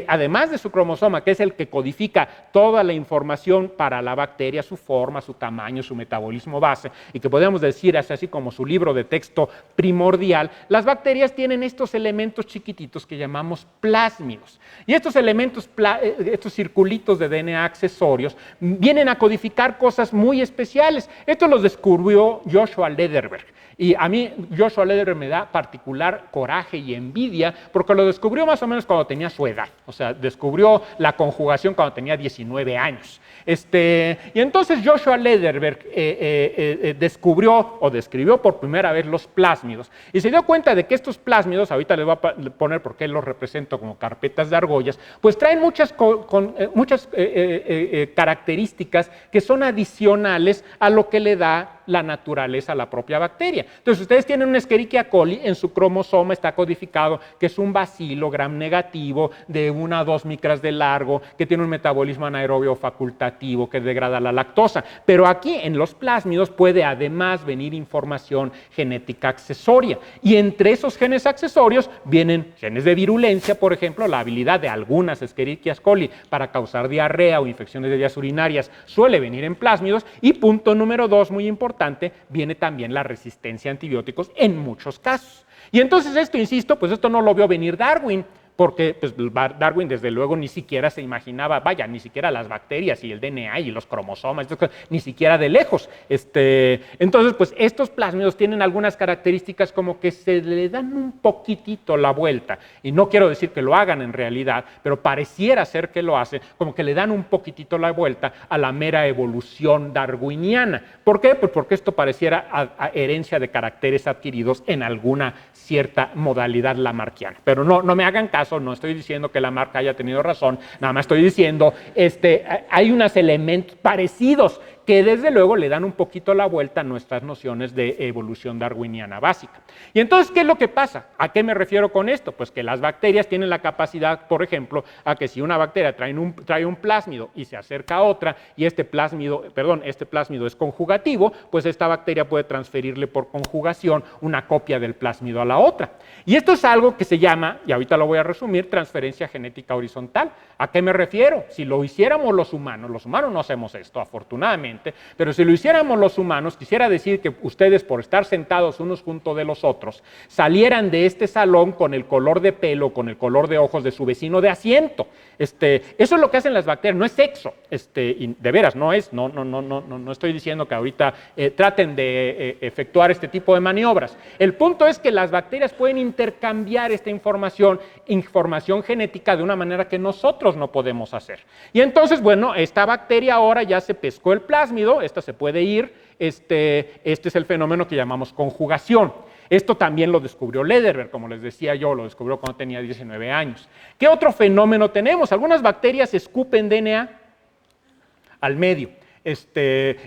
además de su cromosoma, que es el que codifica toda la información para la bacteria, su forma, su tamaño, su metabolismo base, y que podemos decir así como su libro de texto primordial, las bacterias tienen estos elementos chiquititos que llamamos plásmidos. Y estos elementos, estos circulitos de DNA accesorios, vienen a codificar cosas muy especiales. Esto los descubrió Joshua Lederberg. Y a mí Joshua Lederberg me da particular coraje y envidia porque lo descubrió más o menos cuando tenía su edad. O sea, descubrió la conjugación cuando tenía 19 años. Y entonces Joshua Lederberg describió por primera vez los plásmidos y se dio cuenta de que estos plásmidos, ahorita les voy a poner por qué los represento como carpetas de argollas, pues traen muchas características que son adicionales a lo que le da la naturaleza a la propia bacteria. Entonces, ustedes tienen un Escherichia coli, en su cromosoma está codificado que es un bacilo gram negativo de 1 a 2 micras de largo, que tiene un metabolismo anaerobio facultativo, que degrada la lactosa. Pero aquí, en los plásmidos, puede además venir información genética accesoria. Y entre esos genes accesorios vienen genes de virulencia, por ejemplo, la habilidad de algunas Escherichia coli para causar diarrea o infecciones de vías urinarias suele venir en plásmidos. Y punto número 2, muy importante, viene también la resistencia a antibióticos en muchos casos. Y entonces esto, insisto, pues esto no lo vio venir Darwin, porque pues, Darwin desde luego ni siquiera se imaginaba, ni siquiera las bacterias y el DNA y los cromosomas, ni siquiera de lejos. Entonces, pues estos plásmidos tienen algunas características como que se le dan un poquitito la vuelta, y no quiero decir que lo hagan en realidad, pero pareciera ser que lo hacen, como que le dan un poquitito la vuelta a la mera evolución darwiniana. ¿Por qué? Pues porque esto pareciera a herencia de caracteres adquiridos en alguna cierta modalidad lamarckiana. Pero no me hagan caso, no estoy diciendo que Lamarck haya tenido razón, nada más estoy diciendo, hay unos elementos parecidos que desde luego le dan un poquito la vuelta a nuestras nociones de evolución darwiniana básica. Y entonces, ¿qué es lo que pasa? ¿A qué me refiero con esto? Pues que las bacterias tienen la capacidad, por ejemplo, a que si una bacteria trae un plásmido y se acerca a otra, y este plásmido es conjugativo, pues esta bacteria puede transferirle por conjugación una copia del plásmido a la otra. Y esto es algo que se llama, y ahorita lo voy a resumir, transferencia genética horizontal. ¿A qué me refiero? Si lo hiciéramos los humanos no hacemos esto, afortunadamente, pero si lo hiciéramos los humanos, quisiera decir que ustedes, por estar sentados unos junto de los otros, salieran de este salón con el color de pelo, con el color de ojos de su vecino de asiento. Eso es lo que hacen las bacterias, no es sexo, y de veras no estoy diciendo que ahorita traten de efectuar este tipo de maniobras. El punto es que las bacterias pueden intercambiar esta información genética de una manera que nosotros no podemos hacer. Y entonces, bueno, esta bacteria ahora ya se pescó el plásmido, esta se puede ir, este es el fenómeno que llamamos conjugación. Esto también lo descubrió Lederberg, como les decía yo, lo descubrió cuando tenía 19 años. ¿Qué otro fenómeno tenemos? Algunas bacterias escupen DNA al medio.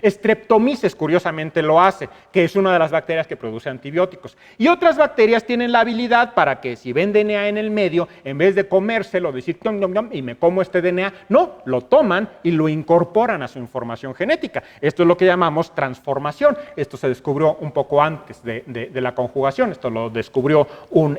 Streptomyces, curiosamente, lo hace, que es una de las bacterias que produce antibióticos. Y otras bacterias tienen la habilidad para que si ven DNA en el medio, en vez de comérselo, decir y me como este DNA, no, lo toman y lo incorporan a su información genética. Esto es lo que llamamos transformación. Esto se descubrió un poco antes de la conjugación. Esto lo descubrió un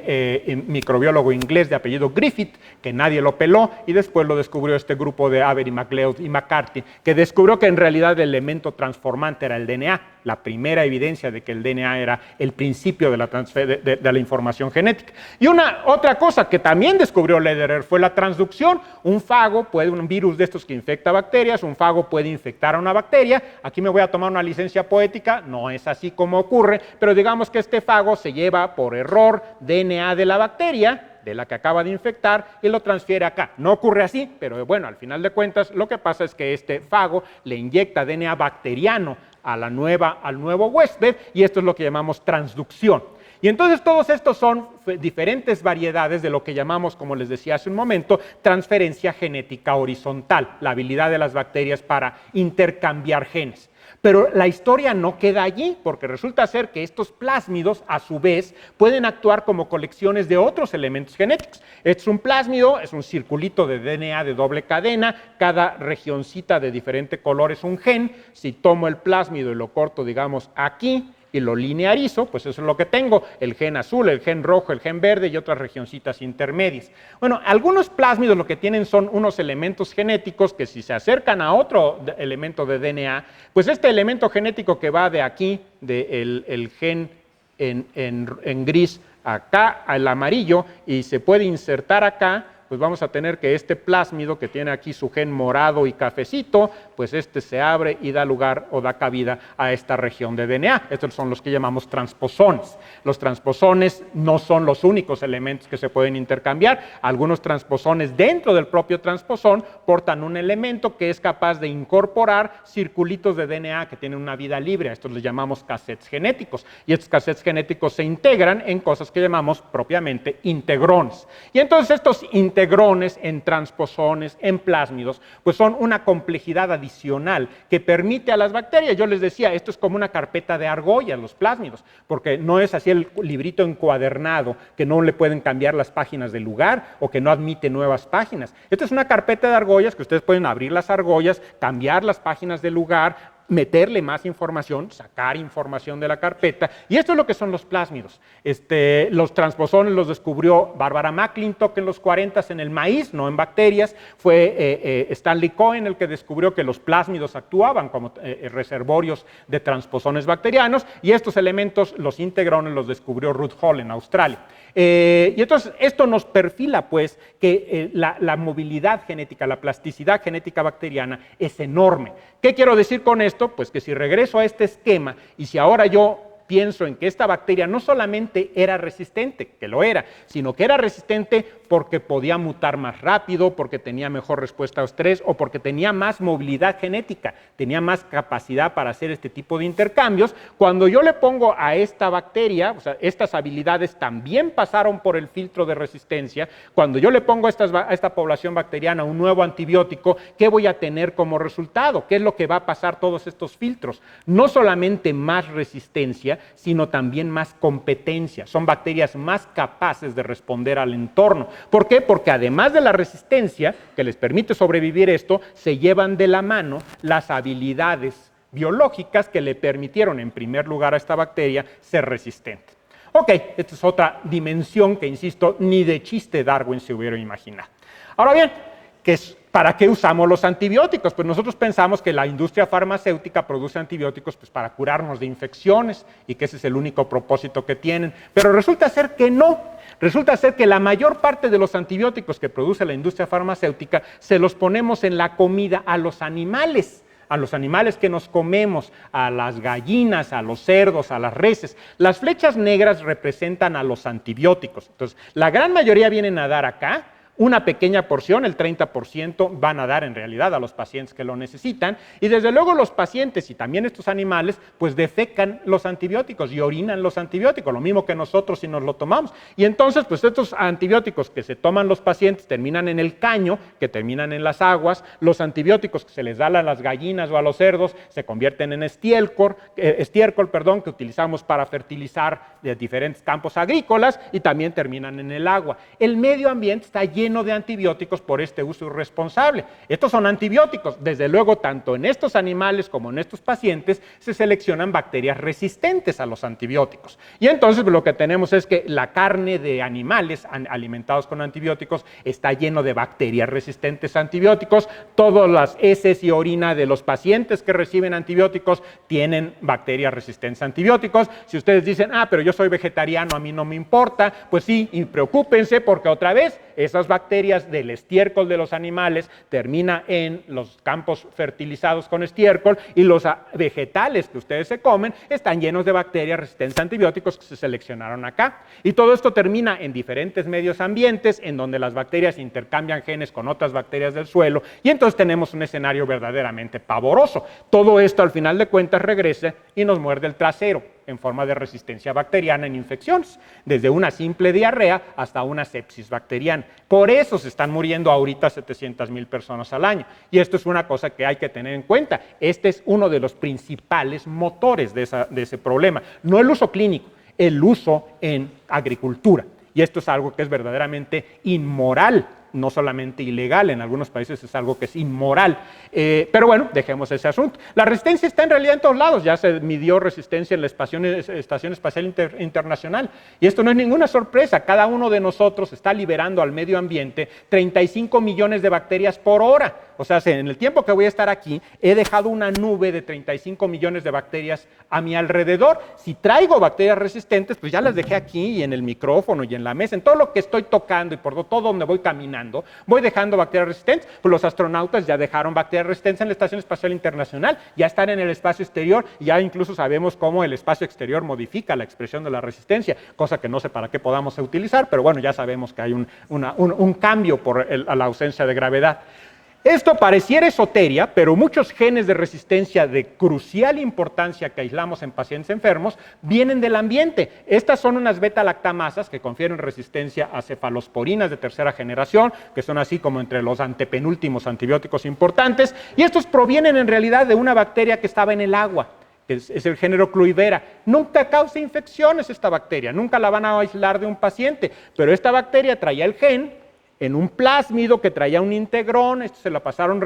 microbiólogo inglés de apellido Griffith, que nadie lo peló, y después lo descubrió este grupo de Avery, MacLeod y McCarthy, que descubrió que en realidad el elemento transformante era el DNA, la primera evidencia de que el DNA era el principio de la información genética. Y otra cosa que también descubrió Lederer fue la transducción. Un virus de estos que infecta bacterias, un fago puede infectar a una bacteria. Aquí me voy a tomar una licencia poética, no es así como ocurre, pero digamos que este fago se lleva por error DNA de la bacteria, de la que acaba de infectar, y lo transfiere acá. No ocurre así, pero bueno, al final de cuentas, lo que pasa es que este fago le inyecta DNA bacteriano al nuevo huésped, y esto es lo que llamamos transducción. Y entonces todos estos son diferentes variedades de lo que llamamos, como les decía hace un momento, transferencia genética horizontal, la habilidad de las bacterias para intercambiar genes. Pero la historia no queda allí, porque resulta ser que estos plásmidos, a su vez, pueden actuar como colecciones de otros elementos genéticos. Este es un plásmido, es un circulito de DNA de doble cadena, cada regioncita de diferente color es un gen. Si tomo el plásmido y lo corto, digamos, aquí, y lo linearizo, pues eso es lo que tengo, el gen azul, el gen rojo, el gen verde y otras regioncitas intermedias. Bueno, algunos plásmidos lo que tienen son unos elementos genéticos que si se acercan a otro elemento de DNA, pues este elemento genético que va de aquí, del gen en gris acá al amarillo y se puede insertar acá, pues vamos a tener que este plásmido que tiene aquí su gen morado y cafecito, pues este se abre y da lugar o da cabida a esta región de DNA. Estos son los que llamamos transposones. Los transposones no son los únicos elementos que se pueden intercambiar. Algunos transposones dentro del propio transposón portan un elemento que es capaz de incorporar circulitos de DNA que tienen una vida libre. A estos les llamamos cassettes genéticos. Y estos cassettes genéticos se integran en cosas que llamamos propiamente integrones. Y entonces estos integrones en transposones, en plásmidos, pues son una complejidad adicional que permite a las bacterias, yo les decía, esto es como una carpeta de argollas, los plásmidos, porque no es así el librito encuadernado, que no le pueden cambiar las páginas del lugar o que no admite nuevas páginas. Esto es una carpeta de argollas que ustedes pueden abrir las argollas, cambiar las páginas del lugar, meterle más información, sacar información de la carpeta, y esto es lo que son los plásmidos. Los transposones los descubrió Barbara McClintock en los 40 en el maíz, no en bacterias. Fue Stanley Cohen el que descubrió que los plásmidos actuaban como reservorios de transposones bacterianos, y estos elementos, los integrones, los descubrió Ruth Hall en Australia. Y entonces esto nos perfila pues que la movilidad genética, la plasticidad genética bacteriana es enorme. ¿Qué quiero decir con esto? Pues que si regreso a este esquema y si ahora yo pienso en que esta bacteria no solamente era resistente, que lo era, sino que era resistente porque podía mutar más rápido, porque tenía mejor respuesta a estrés o porque tenía más movilidad genética, tenía más capacidad para hacer este tipo de intercambios. Cuando yo le pongo a esta bacteria, o sea, estas habilidades también pasaron por el filtro de resistencia. Cuando yo le pongo a esta población bacteriana un nuevo antibiótico, ¿qué voy a tener como resultado? ¿Qué es lo que va a pasar todos estos filtros? No solamente más resistencia, sino también más competencia. Son bacterias más capaces de responder al entorno. ¿Por qué? Porque además de la resistencia que les permite sobrevivir esto, se llevan de la mano las habilidades biológicas que le permitieron en primer lugar a esta bacteria ser resistente. Ok, esta es otra dimensión que, insisto, ni de chiste Darwin se hubiera imaginado. Ahora bien, ¿para qué usamos los antibióticos? Pues nosotros pensamos que la industria farmacéutica produce antibióticos pues para curarnos de infecciones y que ese es el único propósito que tienen. Pero resulta ser que no. Resulta ser que la mayor parte de los antibióticos que produce la industria farmacéutica se los ponemos en la comida a los animales que nos comemos, a las gallinas, a los cerdos, a las reses. Las flechas negras representan a los antibióticos. Entonces, la gran mayoría vienen a dar acá. Una pequeña porción, el 30%, van a dar en realidad a los pacientes que lo necesitan, y desde luego los pacientes y también estos animales pues defecan los antibióticos y orinan los antibióticos, lo mismo que nosotros si nos lo tomamos. Y entonces pues estos antibióticos que se toman los pacientes terminan en el caño, que terminan en las aguas. Los antibióticos que se les dan a las gallinas o a los cerdos se convierten en estiércol, que utilizamos para fertilizar de diferentes campos agrícolas, y también terminan en el agua. El medio ambiente está lleno de antibióticos por este uso irresponsable. Estos son antibióticos. Desde luego, tanto en estos animales como en estos pacientes se seleccionan bacterias resistentes a los antibióticos. Y entonces lo que tenemos es que la carne de animales alimentados con antibióticos está lleno de bacterias resistentes a antibióticos. Todas las heces y orina de los pacientes que reciben antibióticos tienen bacterias resistentes a antibióticos. Si ustedes dicen, pero yo soy vegetariano, a mí no me importa, pues sí, y preocúpense porque otra vez esas bacterias del estiércol de los animales termina en los campos fertilizados con estiércol, y los vegetales que ustedes se comen están llenos de bacterias resistentes a antibióticos que se seleccionaron acá. Y todo esto termina en diferentes medios ambientes en donde las bacterias intercambian genes con otras bacterias del suelo, y entonces tenemos un escenario verdaderamente pavoroso. Todo esto al final de cuentas regresa y nos muerde el trasero. en forma de resistencia bacteriana en infecciones, desde una simple diarrea hasta una sepsis bacteriana. Por eso se están muriendo ahorita 700,000 personas al año. Y esto es una cosa que hay que tener en cuenta. Este es uno de los principales motores de ese problema. No el uso clínico, el uso en agricultura. Y esto es algo que es verdaderamente inmoral, no solamente ilegal, en algunos países es algo que es inmoral. Pero bueno, dejemos ese asunto. La resistencia está en realidad en todos lados, ya se midió resistencia en la Estación Espacial Internacional, y esto no es ninguna sorpresa, cada uno de nosotros está liberando al medio ambiente 35 millones de bacterias por hora. O sea, en el tiempo que voy a estar aquí, he dejado una nube de 35 millones de bacterias a mi alrededor. Si traigo bacterias resistentes, pues ya las dejé aquí y en el micrófono y en la mesa, en todo lo que estoy tocando y por todo donde voy caminando, voy dejando bacterias resistentes. Pues los astronautas ya dejaron bacterias resistentes en la Estación Espacial Internacional, ya están en el espacio exterior, y ya incluso sabemos cómo el espacio exterior modifica la expresión de la resistencia, cosa que no sé para qué podamos utilizar, pero bueno, ya sabemos que hay un cambio por la ausencia de gravedad. Esto pareciera esoteria, pero muchos genes de resistencia de crucial importancia que aislamos en pacientes enfermos vienen del ambiente. Estas son unas beta-lactamasas que confieren resistencia a cefalosporinas de tercera generación, que son así como entre los antepenúltimos antibióticos importantes, y estos provienen en realidad de una bacteria que estaba en el agua. Es el género Cluivera. Nunca causa infecciones esta bacteria, nunca la van a aislar de un paciente, pero esta bacteria traía el gen en un plásmido que traía un integrón, se la pasaron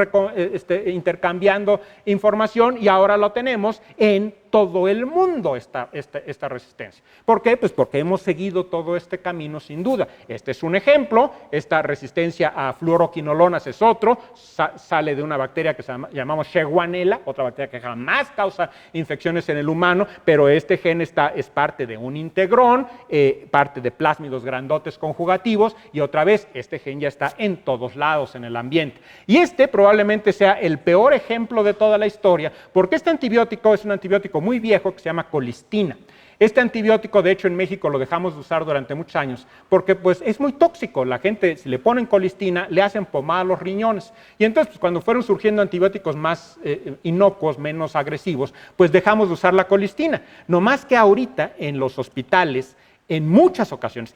intercambiando información y ahora lo tenemos en todo el mundo esta resistencia. ¿Por qué? Pues porque hemos seguido todo este camino sin duda. Este es un ejemplo, esta resistencia a fluoroquinolonas es otro, sale de una bacteria que llamamos Shigella, otra bacteria que jamás causa infecciones en el humano, pero este gen es parte de un integrón, parte de plásmidos grandotes conjugativos, y otra vez este gen ya está en todos lados en el ambiente. Y este probablemente sea el peor ejemplo de toda la historia, porque este antibiótico es un antibiótico muy viejo que se llama colistina. Este antibiótico, de hecho, en México lo dejamos de usar durante muchos años porque pues, es muy tóxico. La gente, si le ponen colistina, le hacen pomada a los riñones. Y entonces, pues, cuando fueron surgiendo antibióticos más inocuos, menos agresivos, pues dejamos de usar la colistina. No más que ahorita en los hospitales, en muchas ocasiones,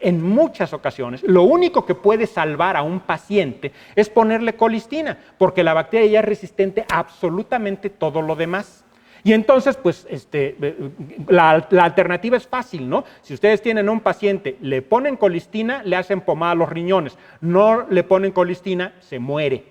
lo único que puede salvar a un paciente es ponerle colistina, porque la bacteria ya es resistente a absolutamente todo lo demás. Y entonces, pues, la alternativa es fácil, ¿no? Si ustedes tienen a un paciente, le ponen colistina, le hacen pomada a los riñones. No le ponen colistina, se muere.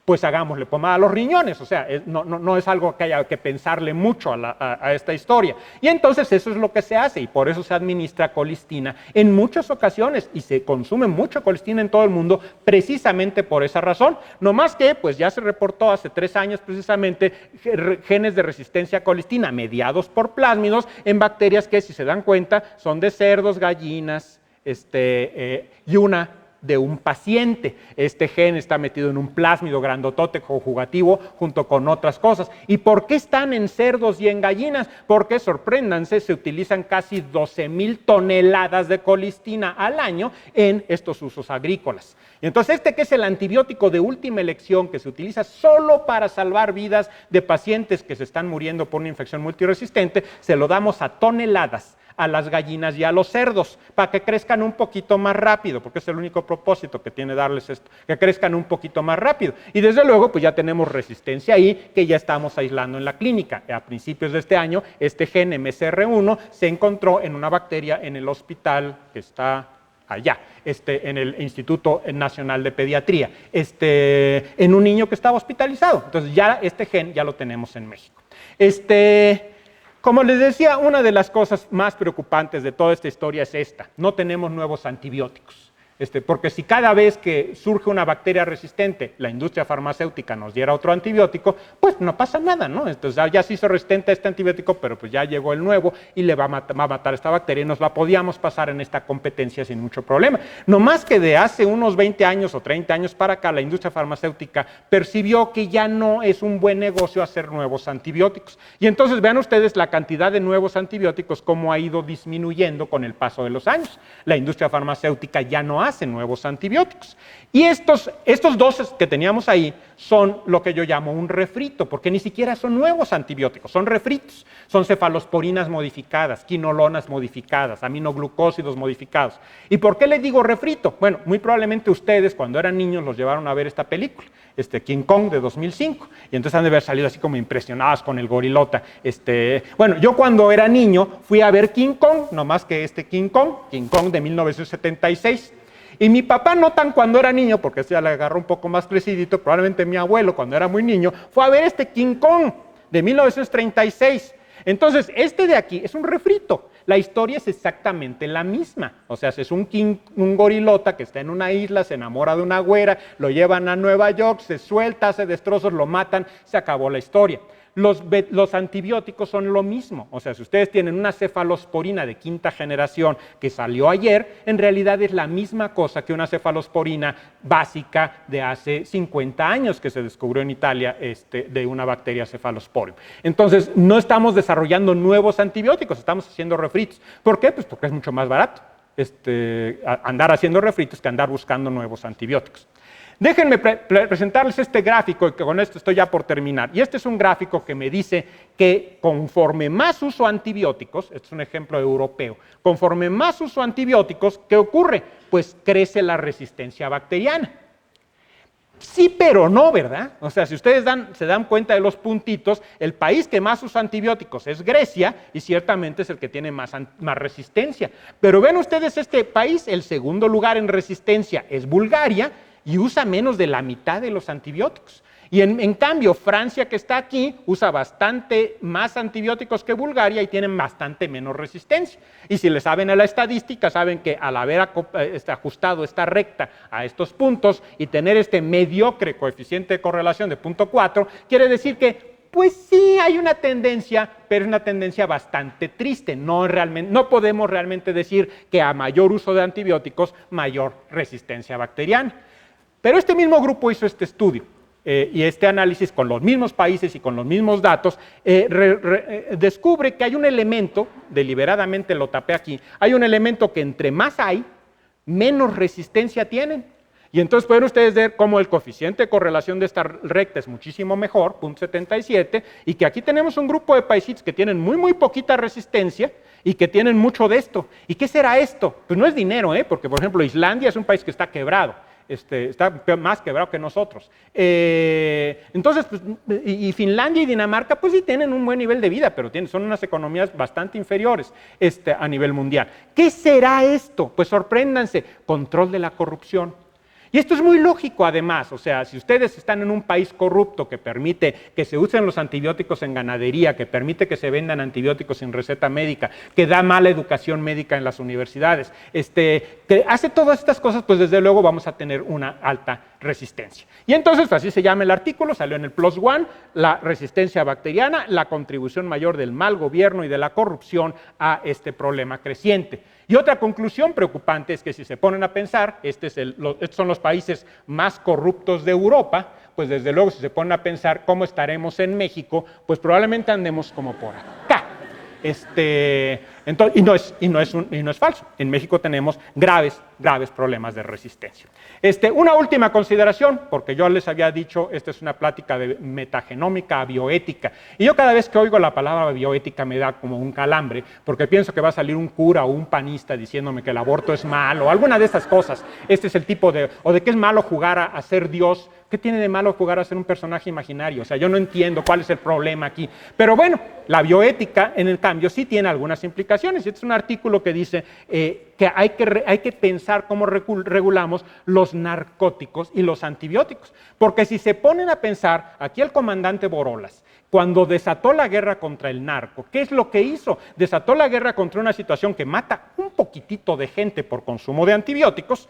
Pues hagámosle pomada a los riñones, o sea, no es algo que haya que pensarle mucho a esta historia. Y entonces eso es lo que se hace, y por eso se administra colistina en muchas ocasiones, y se consume mucha colistina en todo el mundo, precisamente por esa razón. No más que, pues ya se reportó hace 3 años precisamente, genes de resistencia a colistina mediados por plásmidos en bacterias que, si se dan cuenta, son de cerdos, gallinas, y una de un paciente. Este gen está metido en un plásmido grandotote conjugativo junto con otras cosas. ¿Y por qué están en cerdos y en gallinas? Porque, sorpréndanse, se utilizan casi 12,000 toneladas de colistina al año en estos usos agrícolas. Y entonces que es el antibiótico de última elección que se utiliza solo para salvar vidas de pacientes que se están muriendo por una infección multiresistente, se lo damos a toneladas a las gallinas y a los cerdos, para que crezcan un poquito más rápido, porque es el único propósito que tiene darles esto, que crezcan un poquito más rápido. Y desde luego, pues ya tenemos resistencia ahí, que ya estamos aislando en la clínica. A principios de este año, este gen MSR1 se encontró en una bacteria en el hospital que está allá, en el Instituto Nacional de Pediatría, en un niño que estaba hospitalizado. Entonces ya este gen ya lo tenemos en México. Como les decía, una de las cosas más preocupantes de toda esta historia es esta: no tenemos nuevos antibióticos. Porque si cada vez que surge una bacteria resistente, la industria farmacéutica nos diera otro antibiótico, pues no pasa nada, ¿no? Entonces ya se hizo resistente a este antibiótico, pero pues ya llegó el nuevo y le va a matar esta bacteria, y nos la podíamos pasar en esta competencia sin mucho problema. No más que de hace unos 20 años o 30 años para acá, la industria farmacéutica percibió que ya no es un buen negocio hacer nuevos antibióticos. Y entonces vean ustedes la cantidad de nuevos antibióticos cómo ha ido disminuyendo con el paso de los años. La industria farmacéutica ya no hace hacen nuevos antibióticos. Y estos dos que teníamos ahí son lo que yo llamo un refrito, porque ni siquiera son nuevos antibióticos, son refritos. Son cefalosporinas modificadas, quinolonas modificadas, aminoglucósidos modificados. ¿Y por qué les digo refrito? Bueno, muy probablemente ustedes cuando eran niños los llevaron a ver esta película, King Kong de 2005, y entonces han de haber salido así como impresionados con el gorilota. Bueno, yo cuando era niño fui a ver King Kong, no más que King Kong de 1976. Y mi papá, no tan cuando era niño, porque ya le agarró un poco más crecidito, probablemente mi abuelo cuando era muy niño, fue a ver King Kong de 1936. Entonces, de aquí es un refrito. La historia es exactamente la misma. O sea, es un gorilota que está en una isla, se enamora de una güera, lo llevan a Nueva York, se suelta, hace destrozos, lo matan, se acabó la historia. Los antibióticos son lo mismo. O sea, si ustedes tienen una cefalosporina de quinta generación que salió ayer, en realidad es la misma cosa que una cefalosporina básica de hace 50 años que se descubrió en Italia de una bacteria Cephalosporium. Entonces, no estamos desarrollando nuevos antibióticos, estamos haciendo refritos. ¿Por qué? Pues porque es mucho más barato andar haciendo refritos que andar buscando nuevos antibióticos. Déjenme presentarles este gráfico, y que con esto estoy ya por terminar. Y este es un gráfico que me dice que conforme más uso antibióticos, este es un ejemplo europeo, conforme más uso antibióticos, ¿qué ocurre? Pues crece la resistencia bacteriana. Sí, pero no, ¿verdad? O sea, si ustedes se dan cuenta de los puntitos, el país que más usa antibióticos es Grecia y ciertamente es el que tiene más resistencia. Pero ven ustedes este país, el segundo lugar en resistencia es Bulgaria, y usa menos de la mitad de los antibióticos. Y en cambio, Francia, que está aquí, usa bastante más antibióticos que Bulgaria y tienen bastante menos resistencia. Y si le saben a la estadística, saben que al haber ajustado esta recta a estos puntos y tener este mediocre coeficiente de correlación de 0.4, quiere decir que pues sí hay una tendencia, pero es una tendencia bastante triste. No podemos realmente decir que a mayor uso de antibióticos, mayor resistencia bacteriana. Pero este mismo grupo hizo este estudio y este análisis con los mismos países y con los mismos datos, descubre que hay un elemento, deliberadamente lo tapé aquí, hay un elemento que entre más hay, menos resistencia tienen. Y entonces pueden ustedes ver cómo el coeficiente de correlación de esta recta es muchísimo mejor, 0.77, y que aquí tenemos un grupo de paisitos que tienen muy poquita resistencia y que tienen mucho de esto. ¿Y qué será esto? Pues no es dinero, porque por ejemplo Islandia es un país que está quebrado. Está más quebrado que nosotros. Entonces, pues, y Finlandia y Dinamarca, pues sí tienen un buen nivel de vida, pero son unas economías bastante inferiores a nivel mundial. ¿Qué será esto? Pues sorpréndanse, control de la corrupción. Y esto es muy lógico además, o sea, si ustedes están en un país corrupto que permite que se usen los antibióticos en ganadería, que permite que se vendan antibióticos sin receta médica, que da mala educación médica en las universidades, que hace todas estas cosas, pues desde luego vamos a tener una alta resistencia. Y entonces, así se llama el artículo, salió en el PLOS ONE, la resistencia bacteriana, la contribución mayor del mal gobierno y de la corrupción a este problema creciente. Y otra conclusión preocupante es que si se ponen a pensar, estos son los países más corruptos de Europa, pues desde luego si se ponen a pensar cómo estaremos en México, pues probablemente andemos como por acá. Entonces, y no es falso. En México tenemos graves problemas de resistencia. Una última consideración, porque yo les había dicho, esta es una plática de metagenómica, bioética, y yo cada vez que oigo la palabra bioética me da como un calambre, porque pienso que va a salir un cura o un panista diciéndome que el aborto es malo, o alguna de esas cosas. Este es el tipo o de que es malo jugar a ser Dios. ¿Qué tiene de malo jugar a ser un personaje imaginario? O sea, yo no entiendo cuál es el problema aquí. Pero bueno, la bioética, en el cambio, sí tiene algunas implicaciones. Este es un artículo que dice que hay que pensar cómo regulamos los narcóticos y los antibióticos. Porque si se ponen a pensar, aquí el comandante Borolas, cuando desató la guerra contra el narco, ¿qué es lo que hizo? Desató la guerra contra una situación que mata un poquitito de gente por consumo de antibióticos,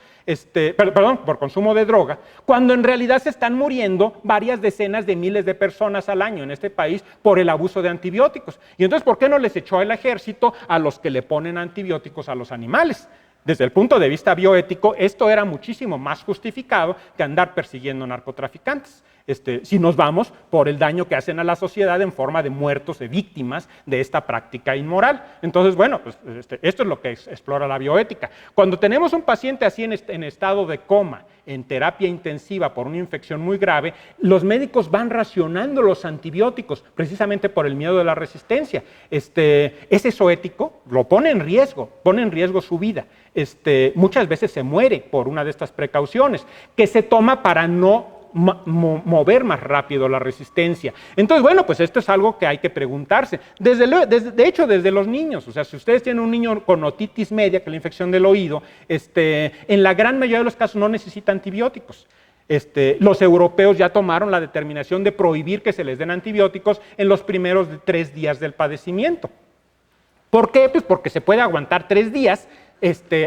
por consumo de droga, cuando en realidad se están muriendo varias decenas de miles de personas al año en este país por el abuso de antibióticos. Y entonces, ¿por qué no les echó el ejército a los que le ponen antibióticos a los animales? Desde el punto de vista bioético, esto era muchísimo más justificado que andar persiguiendo narcotraficantes. Si nos vamos por el daño que hacen a la sociedad en forma de muertos, de víctimas de esta práctica inmoral. Entonces, bueno, pues esto es lo que explora la bioética. Cuando tenemos un paciente así en estado de coma, en terapia intensiva por una infección muy grave, los médicos van racionando los antibióticos precisamente por el miedo de la resistencia. ¿Es eso ético? Lo pone en riesgo su vida. Muchas veces se muere por una de estas precauciones que se toma para no mover más rápido la resistencia. Entonces, bueno, pues esto es algo que hay que preguntarse. De hecho, desde los niños, o sea, si ustedes tienen un niño con otitis media, que es la infección del oído, en la gran mayoría de los casos no necesita antibióticos. Los europeos ya tomaron la determinación de prohibir que se les den antibióticos en los primeros 3 días del padecimiento. ¿Por qué? Pues porque se puede aguantar 3 días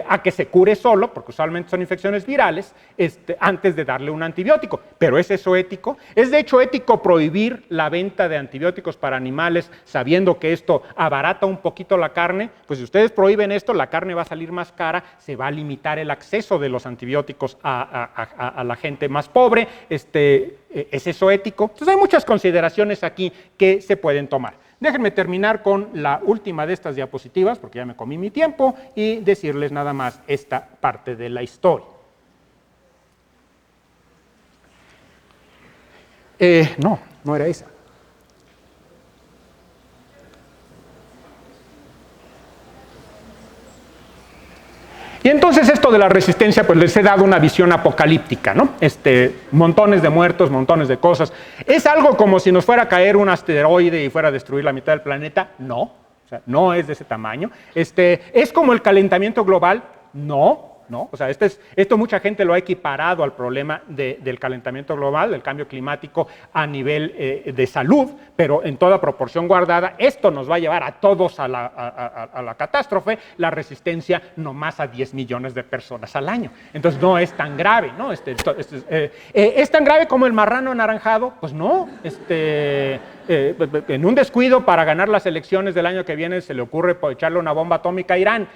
a que se cure solo, porque usualmente son infecciones virales, antes de darle un antibiótico. ¿Pero es eso ético? ¿Es de hecho ético prohibir la venta de antibióticos para animales sabiendo que esto abarata un poquito la carne? Pues si ustedes prohíben esto, la carne va a salir más cara, se va a limitar el acceso de los antibióticos a la gente más pobre. ¿Es eso ético? Entonces hay muchas consideraciones aquí que se pueden tomar. Déjenme terminar con la última de estas diapositivas, porque ya me comí mi tiempo, y decirles nada más esta parte de la historia. No era esa. Y entonces esto de la resistencia, pues les he dado una visión apocalíptica, ¿no? Montones de muertos, montones de cosas. ¿Es algo como si nos fuera a caer un asteroide y fuera a destruir la mitad del planeta? No, o sea, no es de ese tamaño. ¿Es como el calentamiento global? No. O sea, esto mucha gente lo ha equiparado al problema del calentamiento global, del cambio climático a nivel de salud, pero en toda proporción guardada. Esto nos va a llevar a todos a la catástrofe, la resistencia nomás a 10 millones de personas al año. Entonces no es tan grave, ¿no? ¿Es tan grave como el marrano anaranjado? Pues no. En un descuido para ganar las elecciones del año que viene se le ocurre echarle una bomba atómica a Irán,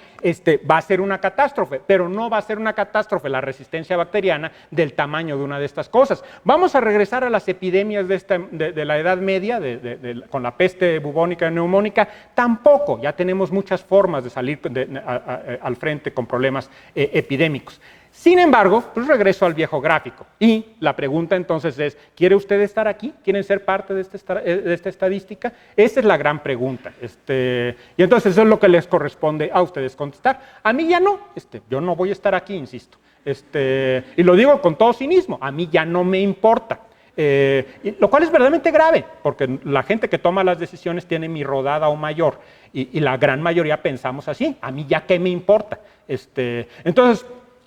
va a ser una catástrofe, pero no va a ser una catástrofe la resistencia bacteriana del tamaño de una de estas cosas. Vamos a regresar a las epidemias de la Edad Media, con la peste bubónica y neumónica. Tampoco, ya tenemos muchas formas de salir al frente con problemas epidémicos. Sin embargo, pues regreso al viejo gráfico. Y la pregunta entonces es, ¿quiere usted estar aquí? ¿Quieren ser parte de esta estadística? Esa es la gran pregunta. Y entonces eso es lo que les corresponde a ustedes contestar. A mí ya no. Yo no voy a estar aquí, insisto. Y lo digo con todo cinismo. A mí ya no me importa. Lo cual es verdaderamente grave, porque la gente que toma las decisiones tiene mi rodada o mayor. Y la gran mayoría pensamos así. A mí ya qué me importa. Entonces,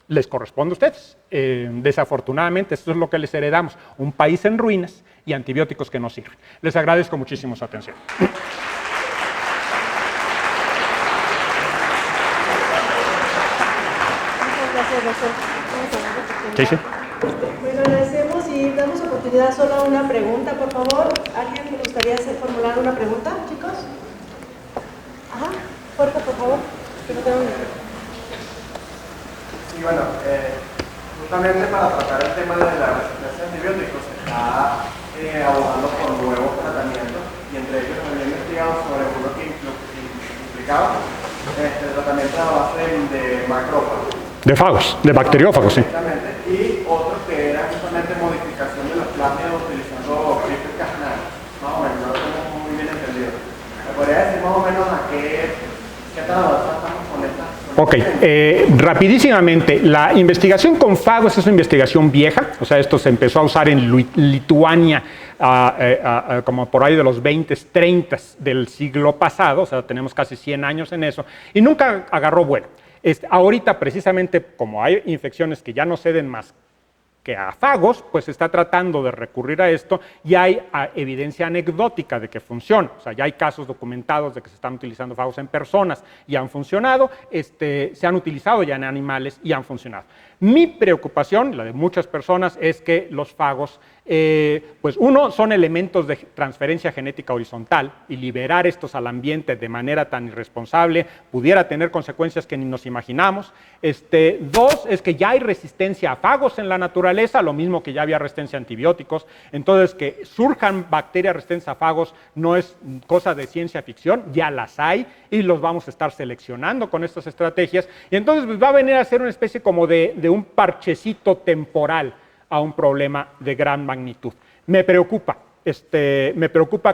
les corresponde a ustedes. Desafortunadamente, esto es lo que les heredamos, un país en ruinas y antibióticos que no sirven. Les agradezco muchísimo su atención. Muchas gracias, doctor. Sí, sí. Bueno, agradecemos y damos oportunidad solo a una pregunta, por favor. ¿Alguien le gustaría formular una pregunta, chicos? Ajá, fuerte, por favor. Que no tengo micrófono. Y bueno, justamente para tratar el tema de la resistencia a antibióticos se está abogando por nuevos tratamientos y entre ellos también he investigado sobre uno que implicaba el tratamiento a base de macrófagos. De fagos, de bacteriófagos, sí. Exactamente, y otro que era justamente modificación de los plástidos utilizando CRISPR-Cas9. Más o menos, no lo tengo muy bien entendido. ¿Me podría decir más o menos a qué tan avanzados estamos con esta? Ok, rapidísimamente, la investigación con fagos es una investigación vieja, o sea, esto se empezó a usar en Lituania como por ahí de los 20, 30 del siglo pasado, o sea, tenemos casi 100 años en eso, y nunca agarró vuelo. Ahorita, precisamente, como hay infecciones que ya no ceden más que a fagos, pues se está tratando de recurrir a esto y hay evidencia anecdótica de que funciona. O sea, ya hay casos documentados de que se están utilizando fagos en personas y han funcionado, se han utilizado ya en animales y han funcionado. Mi preocupación, la de muchas personas, es que los fagos, pues uno, son elementos de transferencia genética horizontal y liberar estos al ambiente de manera tan irresponsable pudiera tener consecuencias que ni nos imaginamos. Dos, es que ya hay resistencia a fagos en la naturaleza, lo mismo que ya había resistencia a antibióticos. Entonces, que surjan bacterias resistentes a fagos no es cosa de ciencia ficción, ya las hay y los vamos a estar seleccionando con estas estrategias. Y entonces pues, va a venir a ser una especie como de un parchecito temporal a un problema de gran magnitud. Me preocupa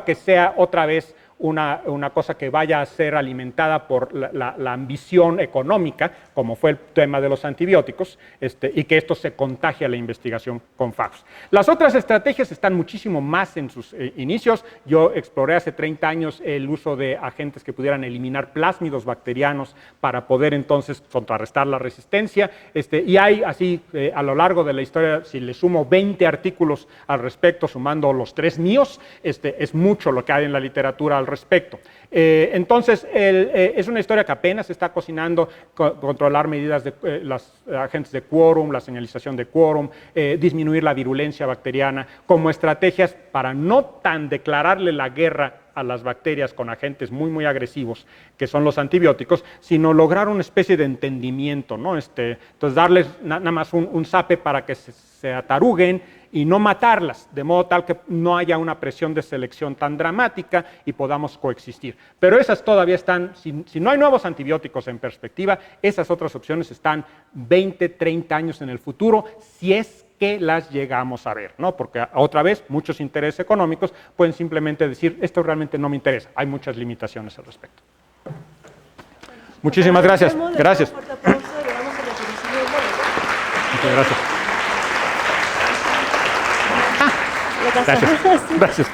que sea otra vez una cosa que vaya a ser alimentada por la ambición económica, como fue el tema de los antibióticos, y que esto se contagie a la investigación con fagos. Las otras estrategias están muchísimo más en sus inicios. Yo exploré hace 30 años el uso de agentes que pudieran eliminar plásmidos bacterianos para poder entonces contrarrestar la resistencia, y hay así a lo largo de la historia, si le sumo 20 artículos al respecto, sumando los 3 míos, es mucho lo que hay en la literatura al respecto. Entonces, es una historia que apenas se está cocinando, controlar medidas de los agentes de quórum, la señalización de quórum, disminuir la virulencia bacteriana, como estrategias para no tan declararle la guerra a las bacterias con agentes muy, muy agresivos, que son los antibióticos, sino lograr una especie de entendimiento, ¿no? Entonces, darles nada más un zape para que se ataruguen y no matarlas, de modo tal que no haya una presión de selección tan dramática y podamos coexistir. Pero esas todavía están, si no hay nuevos antibióticos en perspectiva, esas otras opciones están 20, 30 años en el futuro, si es que las llegamos a ver, ¿no? Porque otra vez muchos intereses económicos pueden simplemente decir, esto realmente no me interesa, hay muchas limitaciones al respecto. Muchísimas gracias. Gracias. Muchas gracias. Gracias. Gracias.